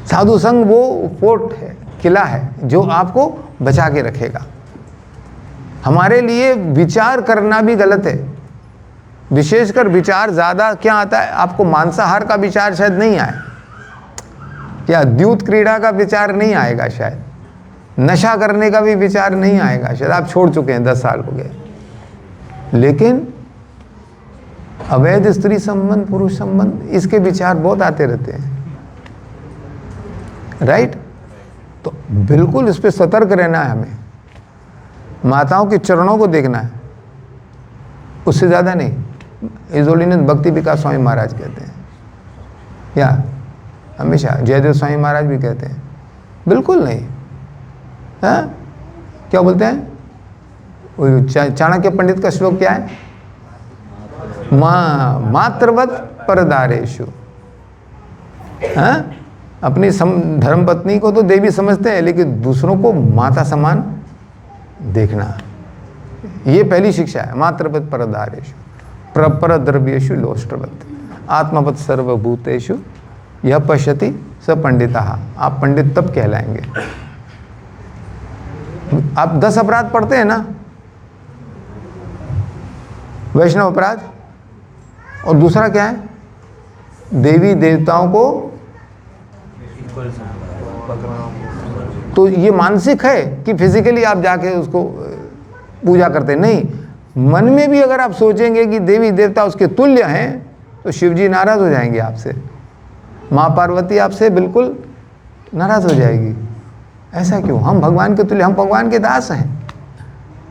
साधु संग वो फोर्ट है, किला है, जो आपको बचा के रखेगा। हमारे लिए विचार करना भी गलत है, विशेषकर विचार ज़्यादा क्या आता है आपको, मांसाहार का विचार शायद नहीं आए, क्या द्यूत क्रीड़ा का विचार नहीं आएगा, शायद नशा करने का भी विचार नहीं आएगा, शायद आप छोड़ चुके हैं, 10 साल हो गए। लेकिन अवैध स्त्री संबंध, पुरुष संबंध, इसके विचार बहुत आते रहते हैं। राइट? तो बिल्कुल इस पर सतर्क रहना है हमें, माताओं के चरणों को देखना है, उससे ज़्यादा नहीं। हिज होलीनेस भक्ति विकास स्वामी महाराज कहते हैं, या हमेशा जयदेव स्वामी महाराज भी कहते हैं, बिल्कुल नहीं। हाँ, क्या बोलते हैं? चाणक्य पंडित का श्लोक क्या है? मातृवत परदारेषु। हाँ, अपनी धर्मपत्नी को तो देवी समझते हैं, लेकिन दूसरों को माता समान देखना, ये पहली शिक्षा है। मातृवत परदारेषु प्रपर द्रव्येषु लोष्ट्रवत आत्मवत सर्वभूतेषु यह पश्यति स पंडितः। आप पंडित तब कहलाएंगे। आप 10 अपराध पढ़ते हैं ना, वैष्णव अपराध, और दूसरा क्या है, देवी देवताओं को, तो ये मानसिक है कि फिजिकली आप जाके उसको पूजा करते नहीं, मन में भी अगर आप सोचेंगे कि देवी देवता उसके तुल्य हैं तो शिव जी नाराज हो जाएंगे आपसे, माँ पार्वती आपसे बिल्कुल नाराज हो जाएगी। ऐसा क्यों? हम भगवान के तुल्य, हम भगवान के दास हैं।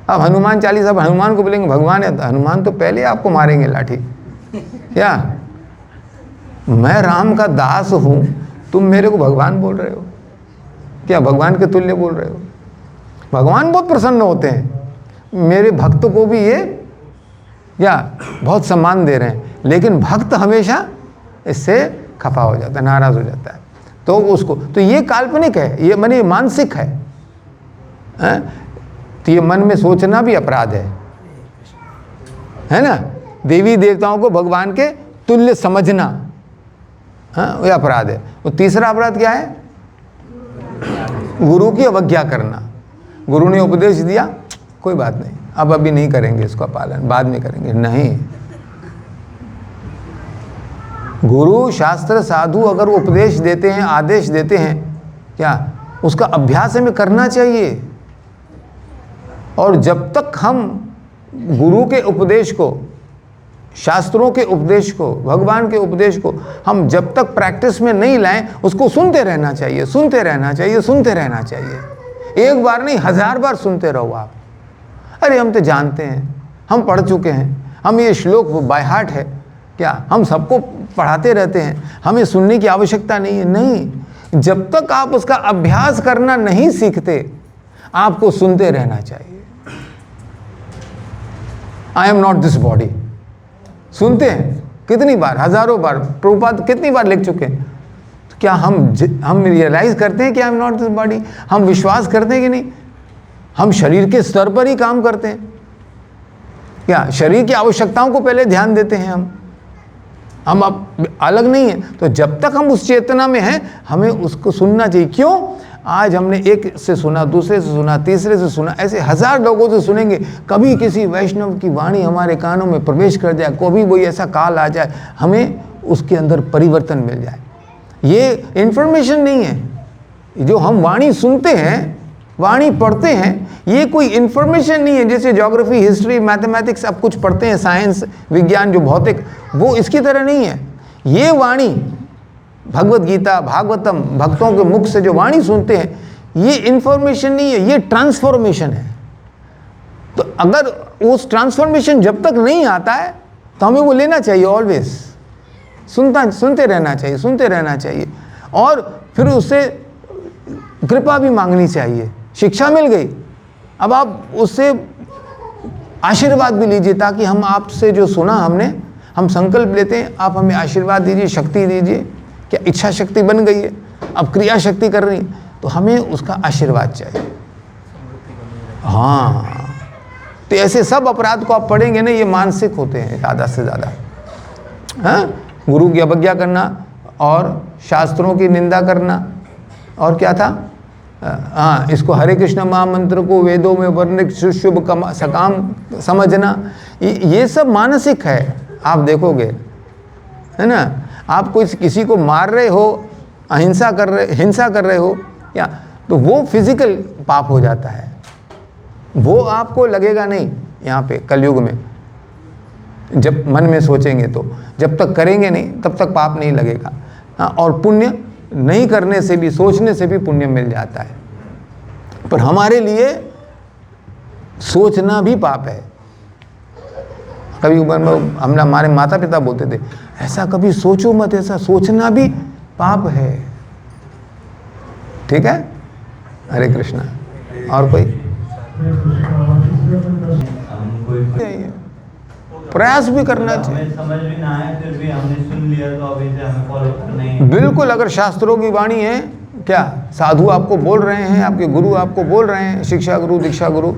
अब हनुमान चालीसा, अब हनुमान को बोलेंगे भगवान है, तो हनुमान तो पहले आपको मारेंगे लाठी। क्या मैं राम का दास हूं, तुम मेरे को भगवान बोल रहे हो? क्या भगवान के तुल्य बोल रहे हो? भगवान बहुत प्रसन्न होते हैं, मेरे भक्त को भी ये या बहुत सम्मान दे रहे हैं, लेकिन भक्त हमेशा इससे खफा हो जाता है, नाराज हो जाता है। तो उसको, तो ये काल्पनिक है, ये माने मानसिक है, तो ये मन में सोचना भी अपराध है ना। देवी देवताओं को भगवान के तुल्य समझना, हाँ, ये अपराध है। और तीसरा अपराध क्या है? गुरु की अवज्ञा करना। गुरु ने उपदेश दिया, कोई बात नहीं, अब अभी नहीं करेंगे इसका पालन, बाद में करेंगे, नहीं। गुरु शास्त्र साधु अगर उपदेश देते हैं, आदेश देते हैं, क्या उसका अभ्यास हमें करना चाहिए। और जब तक हम गुरु के उपदेश को, शास्त्रों के उपदेश को, भगवान के उपदेश को हम जब तक प्रैक्टिस में नहीं लाएं, उसको सुनते रहना चाहिए, सुनते रहना चाहिए, सुनते रहना चाहिए। एक बार नहीं, 1000 बार सुनते रहो आप। अरे हम तो जानते हैं, हम पढ़ चुके हैं, हम ये श्लोक बाय हार्ट है, क्या हम सबको पढ़ाते रहते हैं, हमें सुनने की आवश्यकता नहीं है। नहीं, जब तक आप उसका अभ्यास करना नहीं सीखते, आपको सुनते रहना चाहिए। I am not this body, सुनते हैं कितनी बार, हजारों बार, प्रभुपाद कितनी बार लिख चुके हैं। तो क्या हम रियलाइज करते हैं कि I am not this body? हम विश्वास करते हैं कि नहीं? हम शरीर के स्तर पर ही काम करते हैं क्या? शरीर की आवश्यकताओं को पहले ध्यान देते हैं हम अब अलग नहीं है। तो जब तक हम उस चेतना में हैं, हमें उसको सुनना चाहिए। क्यों? आज हमने एक से सुना, दूसरे से सुना, तीसरे से सुना, ऐसे 1000 लोगों से सुनेंगे। कभी किसी वैष्णव की वाणी हमारे कानों में प्रवेश कर जाए, कभी कोई ऐसा काल आ जाए, हमें उसके अंदर परिवर्तन मिल जाए। ये इन्फॉर्मेशन नहीं है। जो हम वाणी सुनते हैं, वाणी पढ़ते हैं, ये कोई इन्फॉर्मेशन नहीं है। जैसे ज्योग्राफी, हिस्ट्री, मैथमेटिक्स आप कुछ पढ़ते हैं, साइंस, विज्ञान, जो भौतिक, वो इसकी तरह नहीं है। ये वाणी, भगवत गीता, भागवतम, भक्तों के मुख से जो वाणी सुनते हैं, ये इन्फॉर्मेशन नहीं है, ये ट्रांसफॉर्मेशन है। तो अगर उस ट्रांसफॉर्मेशन जब तक नहीं आता है, तो हमें वो लेना चाहिए, ऑलवेज सुनते रहना चाहिए, सुनते रहना चाहिए। और फिर उससे कृपा भी मांगनी चाहिए। शिक्षा मिल गई, अब आप उससे आशीर्वाद भी लीजिए, ताकि हम आपसे जो सुना हमने, हम संकल्प लेते हैं, आप हमें आशीर्वाद दीजिए, शक्ति दीजिए। क्या इच्छा शक्ति बन गई है, अब क्रिया शक्ति कर रही है, तो हमें उसका आशीर्वाद चाहिए। हाँ, तो ऐसे सब अपराध को आप पढ़ेंगे ना, ये मानसिक होते हैं ज़्यादा से ज़्यादा। हाँ, गुरु की अवज्ञा करना और शास्त्रों की निंदा करना, और क्या था, हाँ, इसको हरे कृष्ण महामंत्र को वेदों में वर्णित शुभ सकाम समझना, ये सब मानसिक है। आप देखोगे, है ना, आप किसी को मार रहे हो, हिंसा कर रहे हो, या तो वो फिजिकल पाप हो जाता है। वो आपको लगेगा नहीं यहाँ पे कलयुग में, जब मन में सोचेंगे तो। जब तक करेंगे नहीं, तब तक पाप नहीं लगेगा। हाँ, और पुण्य नहीं करने से भी, सोचने से भी पुण्य मिल जाता है। पर हमारे लिए सोचना भी पाप है। कभी हमारे माता पिता बोलते थे, ऐसा कभी सोचो मत, ऐसा सोचना भी पाप है। ठीक है, हरे कृष्णा। और कोई? प्रयास भी करना चाहिए। हमें समझ भी ना आए फिर भी हमने सुन लिया तो अभी से हमें फॉलो करना ही है। बिल्कुल, अगर शास्त्रों की वाणी है, क्या साधु आपको बोल रहे हैं, आपके गुरु आपको बोल रहे हैं, शिक्षा गुरु दीक्षा गुरु,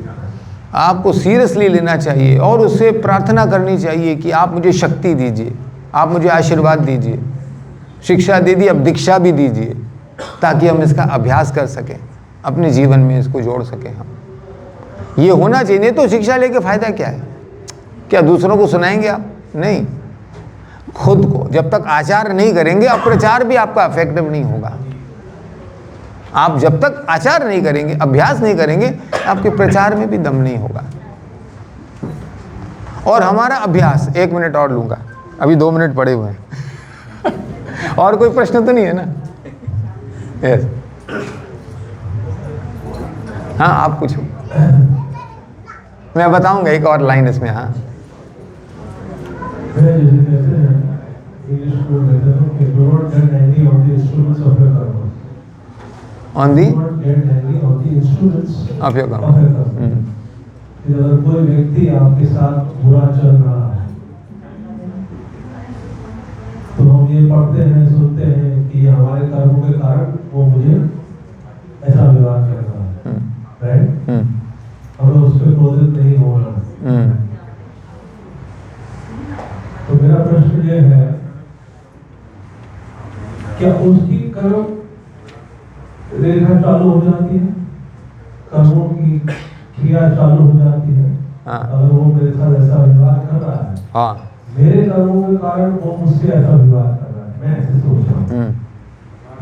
आपको सीरियसली लेना चाहिए और उससे प्रार्थना करनी चाहिए कि आप मुझे शक्ति दीजिए, आप मुझे आशीर्वाद दीजिए। शिक्षा दे दी, अब दीक्षा भी दीजिए ताकि हम इसका अभ्यास कर सकें, अपने जीवन में इसको जोड़ सकें हम। ये होना चाहिए, नहीं तो शिक्षा लेके फ़ायदा क्या है? क्या दूसरों को सुनाएंगे आप? नहीं, खुद को जब तक आचार नहीं करेंगे, अब प्रचार भी आपका इफेक्टिव नहीं होगा। आप जब तक आचार नहीं करेंगे, अभ्यास नहीं करेंगे, आपके प्रचार में भी दम नहीं होगा। और हमारा अभ्यास, 1 मिनट और लूंगा, अभी 2 मिनट पड़े हुए हैं। और कोई प्रश्न तो नहीं है ना? यस, हाँ आप पूछो, मैं बताऊंगा एक और लाइन इसमें। हाँ, ऑन दी ऑफ योर कर्म। अगर कोई व्यक्ति आपके साथ बुरा चल रहा है तो हम ये पढ़ते हैं, सुनते हैं कि हमारे कर्मों के कारण वो मुझे ऐसा व्यवहार कर रहा है, राइट? हमें उस पर क्रोधित नहीं होना। तो मेरा प्रश्न ये है, क्या उसकी कर्म रेखा चालू हो जाती है, कर्मों की क्रिया चालू हो जाती है? अगर वो मेरे साथ ऐसा व्यवहार कर रहा है, हाँ, मेरे कर्मों के कारण वो मुझसे ऐसा व्यवहार कर रहा है, मैं ऐसे सोच रहा हूँ।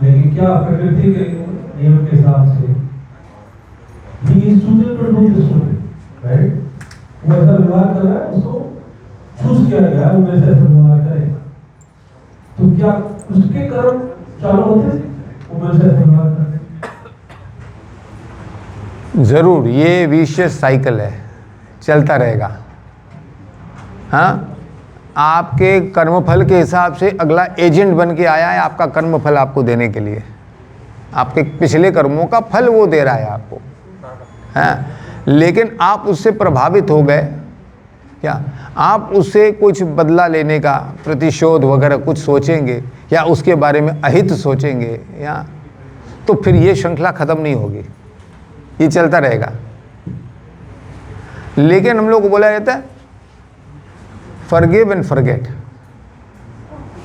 लेकिन क्या प्रकृति के नियम के हिसाब से he is choosing to do this only, right? वो ऐसा व्यवहार कर रहा है, उसको चूज किया गया है वो ऐसा व्यवहार करे, तो क्या उसके कर्म चालू होते हैं वो ऐसा व्यवहार करते? जरूर, ये विशेष साइकिल है, चलता रहेगा। हाँ, आपके कर्मफल के हिसाब से अगला एजेंट बन के आया है आपका कर्मफल आपको देने के लिए। आपके पिछले कर्मों का फल वो दे रहा है आपको, हाँ, लेकिन आप उससे प्रभावित हो गए, क्या आप उससे कुछ बदला लेने का, प्रतिशोध वगैरह कुछ सोचेंगे या उसके बारे में अहित सोचेंगे, या तो फिर ये श्रृंखला खत्म नहीं होगी, ये चलता रहेगा। लेकिन हम लोग को बोला जाता है फॉरगिव एंड फॉरगेट।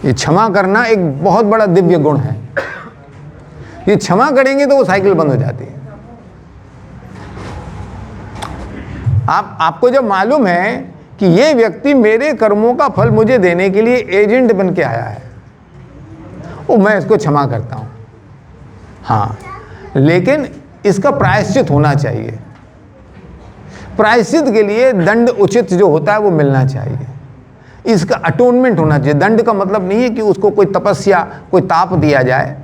ये क्षमा करना एक बहुत बड़ा दिव्य गुण है। ये क्षमा करेंगे तो वो साइकिल बंद हो जाती है। आपको जब मालूम है कि ये व्यक्ति मेरे कर्मों का फल मुझे देने के लिए एजेंट बन के आया है, वो मैं इसको क्षमा करता हूं। हाँ, लेकिन इसका प्रायश्चित होना चाहिए। प्रायश्चित के लिए दंड उचित जो होता है वो मिलना चाहिए। इसका अटोनमेंट होना चाहिए। दंड का मतलब नहीं है कि उसको कोई तपस्या, कोई ताप दिया जाए,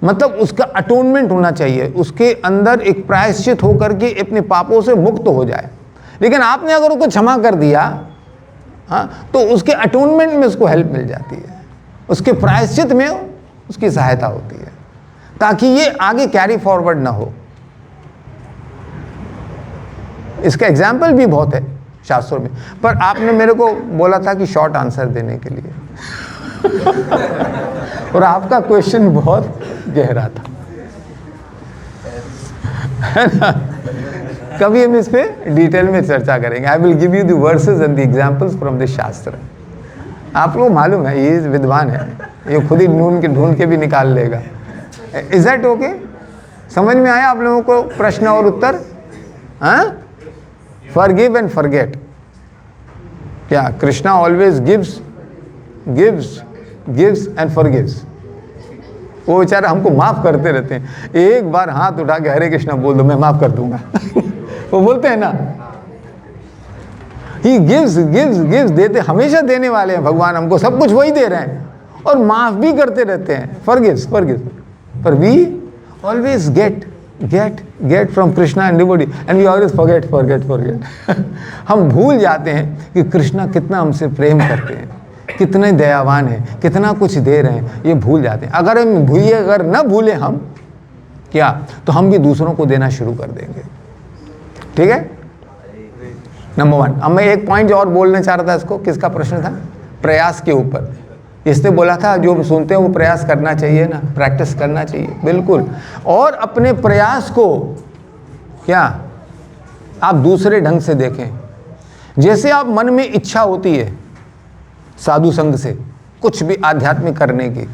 मतलब उसका अटोनमेंट होना चाहिए। उसके अंदर एक प्रायश्चित होकर के अपने पापों से मुक्त हो जाए। लेकिन आपने अगर उसको क्षमा कर दिया, हाँ, तो उसके अटोनमेंट में उसको हेल्प मिल जाती है, उसके प्रायश्चित में उसकी सहायता होती है, ताकि ये आगे कैरी फॉरवर्ड ना हो। इसका एग्जाम्पल भी बहुत है शास्त्रों में, पर आपने मेरे को बोला था कि शॉर्ट आंसर देने के लिए और आपका क्वेश्चन बहुत गहरा था, है ना? कभी हम इस पे डिटेल में चर्चा करेंगे। I will give you the versus and the examples from the शास्त्र। आप लोग मालूम है ये विद्वान है, ये खुद ही ढूंढ के भी निकाल लेगा। Is that okay? समझ में आया आप लोगों को प्रश्न और उत्तर? हाँ, फॉरगिव एंड फॉरगेट। क्या Krishna always gives and forgives. वो बेचारा हमको माफ करते रहते हैं। एक बार हाथ उठा के हरे कृष्णा बोल दो, मैं माफ कर दूंगा। वो बोलते हैं ना, ही गिव्स देते, हमेशा देने वाले हैं भगवान, हमको सब कुछ वही दे रहे हैं और माफ भी करते रहते हैं। फॉरगिव्स, पर we always get from Krishna and devotee and we always forget. हम भूल जाते हैं कि कृष्णा कितना हमसे प्रेम करते हैं, कितने दयावान हैं, कितना कुछ दे रहे हैं, ये भूल जाते हैं। अगर न भूले हम क्या, तो हम भी दूसरों को देना शुरू कर देंगे। ठीक है? नंबर 1। अब मैं एक पॉइंट और बोलना चाह रहा था इसको, किसका प्रश्न था? प्रयास के ऊपर। इसने बोला था जो सुनते हैं वो प्रयास करना चाहिए ना, प्रैक्टिस करना चाहिए, बिल्कुल। और अपने प्रयास को क्या आप दूसरे ढंग से देखें। जैसे आप मन में इच्छा होती है साधु संग से कुछ भी आध्यात्मिक करने की,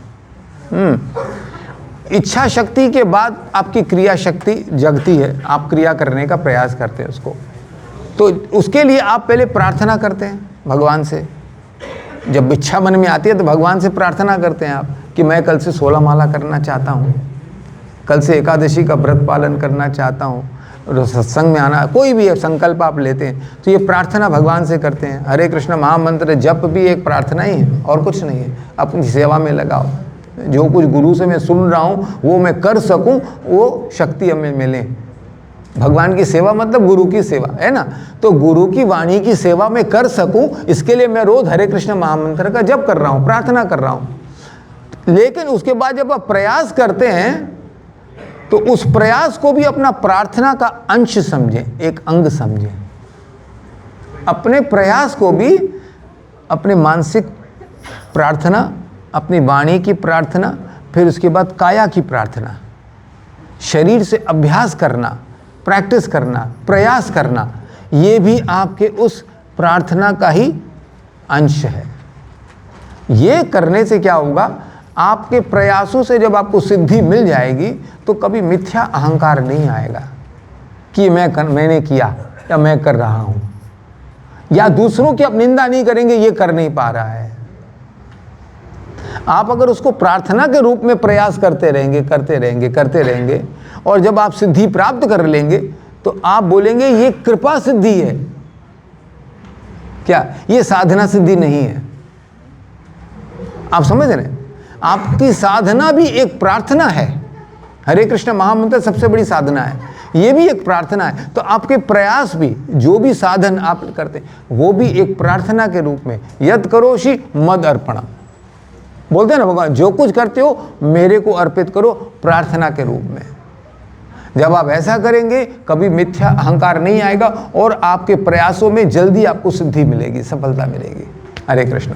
इच्छा शक्ति के बाद आपकी क्रिया शक्ति जगती है, आप क्रिया करने का प्रयास करते हैं उसको। तो उसके लिए आप पहले प्रार्थना करते हैं भगवान से। जब इच्छा मन में आती है तो भगवान से प्रार्थना करते हैं आप कि मैं कल से 16 माला करना चाहता हूँ, कल से एकादशी का व्रत पालन करना चाहता हूँ, और सत्संग में आना, कोई भी संकल्प आप लेते हैं तो ये प्रार्थना भगवान से करते हैं। हरे कृष्ण महामंत्र जप भी एक प्रार्थना ही है और कुछ नहीं है। अपनी सेवा में लगाओ, जो कुछ गुरु से मैं सुन रहा हूँ वो मैं कर सकूँ, वो शक्ति हमें मिले। भगवान की सेवा मतलब गुरु की सेवा है ना, तो गुरु की वाणी की सेवा मैं कर सकूं, इसके लिए मैं रोज हरे कृष्ण महामंत्र का जप कर रहा हूं, प्रार्थना कर रहा हूं। लेकिन उसके बाद जब आप प्रयास करते हैं तो उस प्रयास को भी अपना प्रार्थना का अंश समझें, एक अंग समझें। अपने प्रयास को भी अपने मानसिक प्रार्थना, अपनी वाणी की प्रार्थना, फिर उसके बाद काया की प्रार्थना, शरीर से अभ्यास करना, प्रैक्टिस करना, प्रयास करना, ये भी आपके उस प्रार्थना का ही अंश है। ये करने से क्या होगा, आपके प्रयासों से जब आपको सिद्धि मिल जाएगी तो कभी मिथ्या अहंकार नहीं आएगा कि मैंने किया या मैं कर रहा हूं, या दूसरों की आप निंदा नहीं करेंगे ये कर नहीं पा रहा है। आप अगर उसको प्रार्थना के रूप में प्रयास करते रहेंगे और जब आप सिद्धि प्राप्त कर लेंगे तो आप बोलेंगे ये कृपा सिद्धि है, क्या ये साधना सिद्धि नहीं है। आप समझ रहे हैं, आपकी साधना भी एक प्रार्थना है। हरे कृष्ण महामंत्र सबसे बड़ी साधना है, ये भी एक प्रार्थना है। तो आपके प्रयास भी, जो भी साधन आप करते हैं वो भी एक प्रार्थना के रूप में, यद करोषि मद अर्पणम, बोलते हैं ना भगवान, जो कुछ करते हो मेरे को अर्पित करो प्रार्थना के रूप में। जब आप ऐसा करेंगे कभी मिथ्या अहंकार नहीं आएगा और आपके प्रयासों में जल्दी आपको सिद्धि मिलेगी, सफलता मिलेगी। हरे कृष्ण।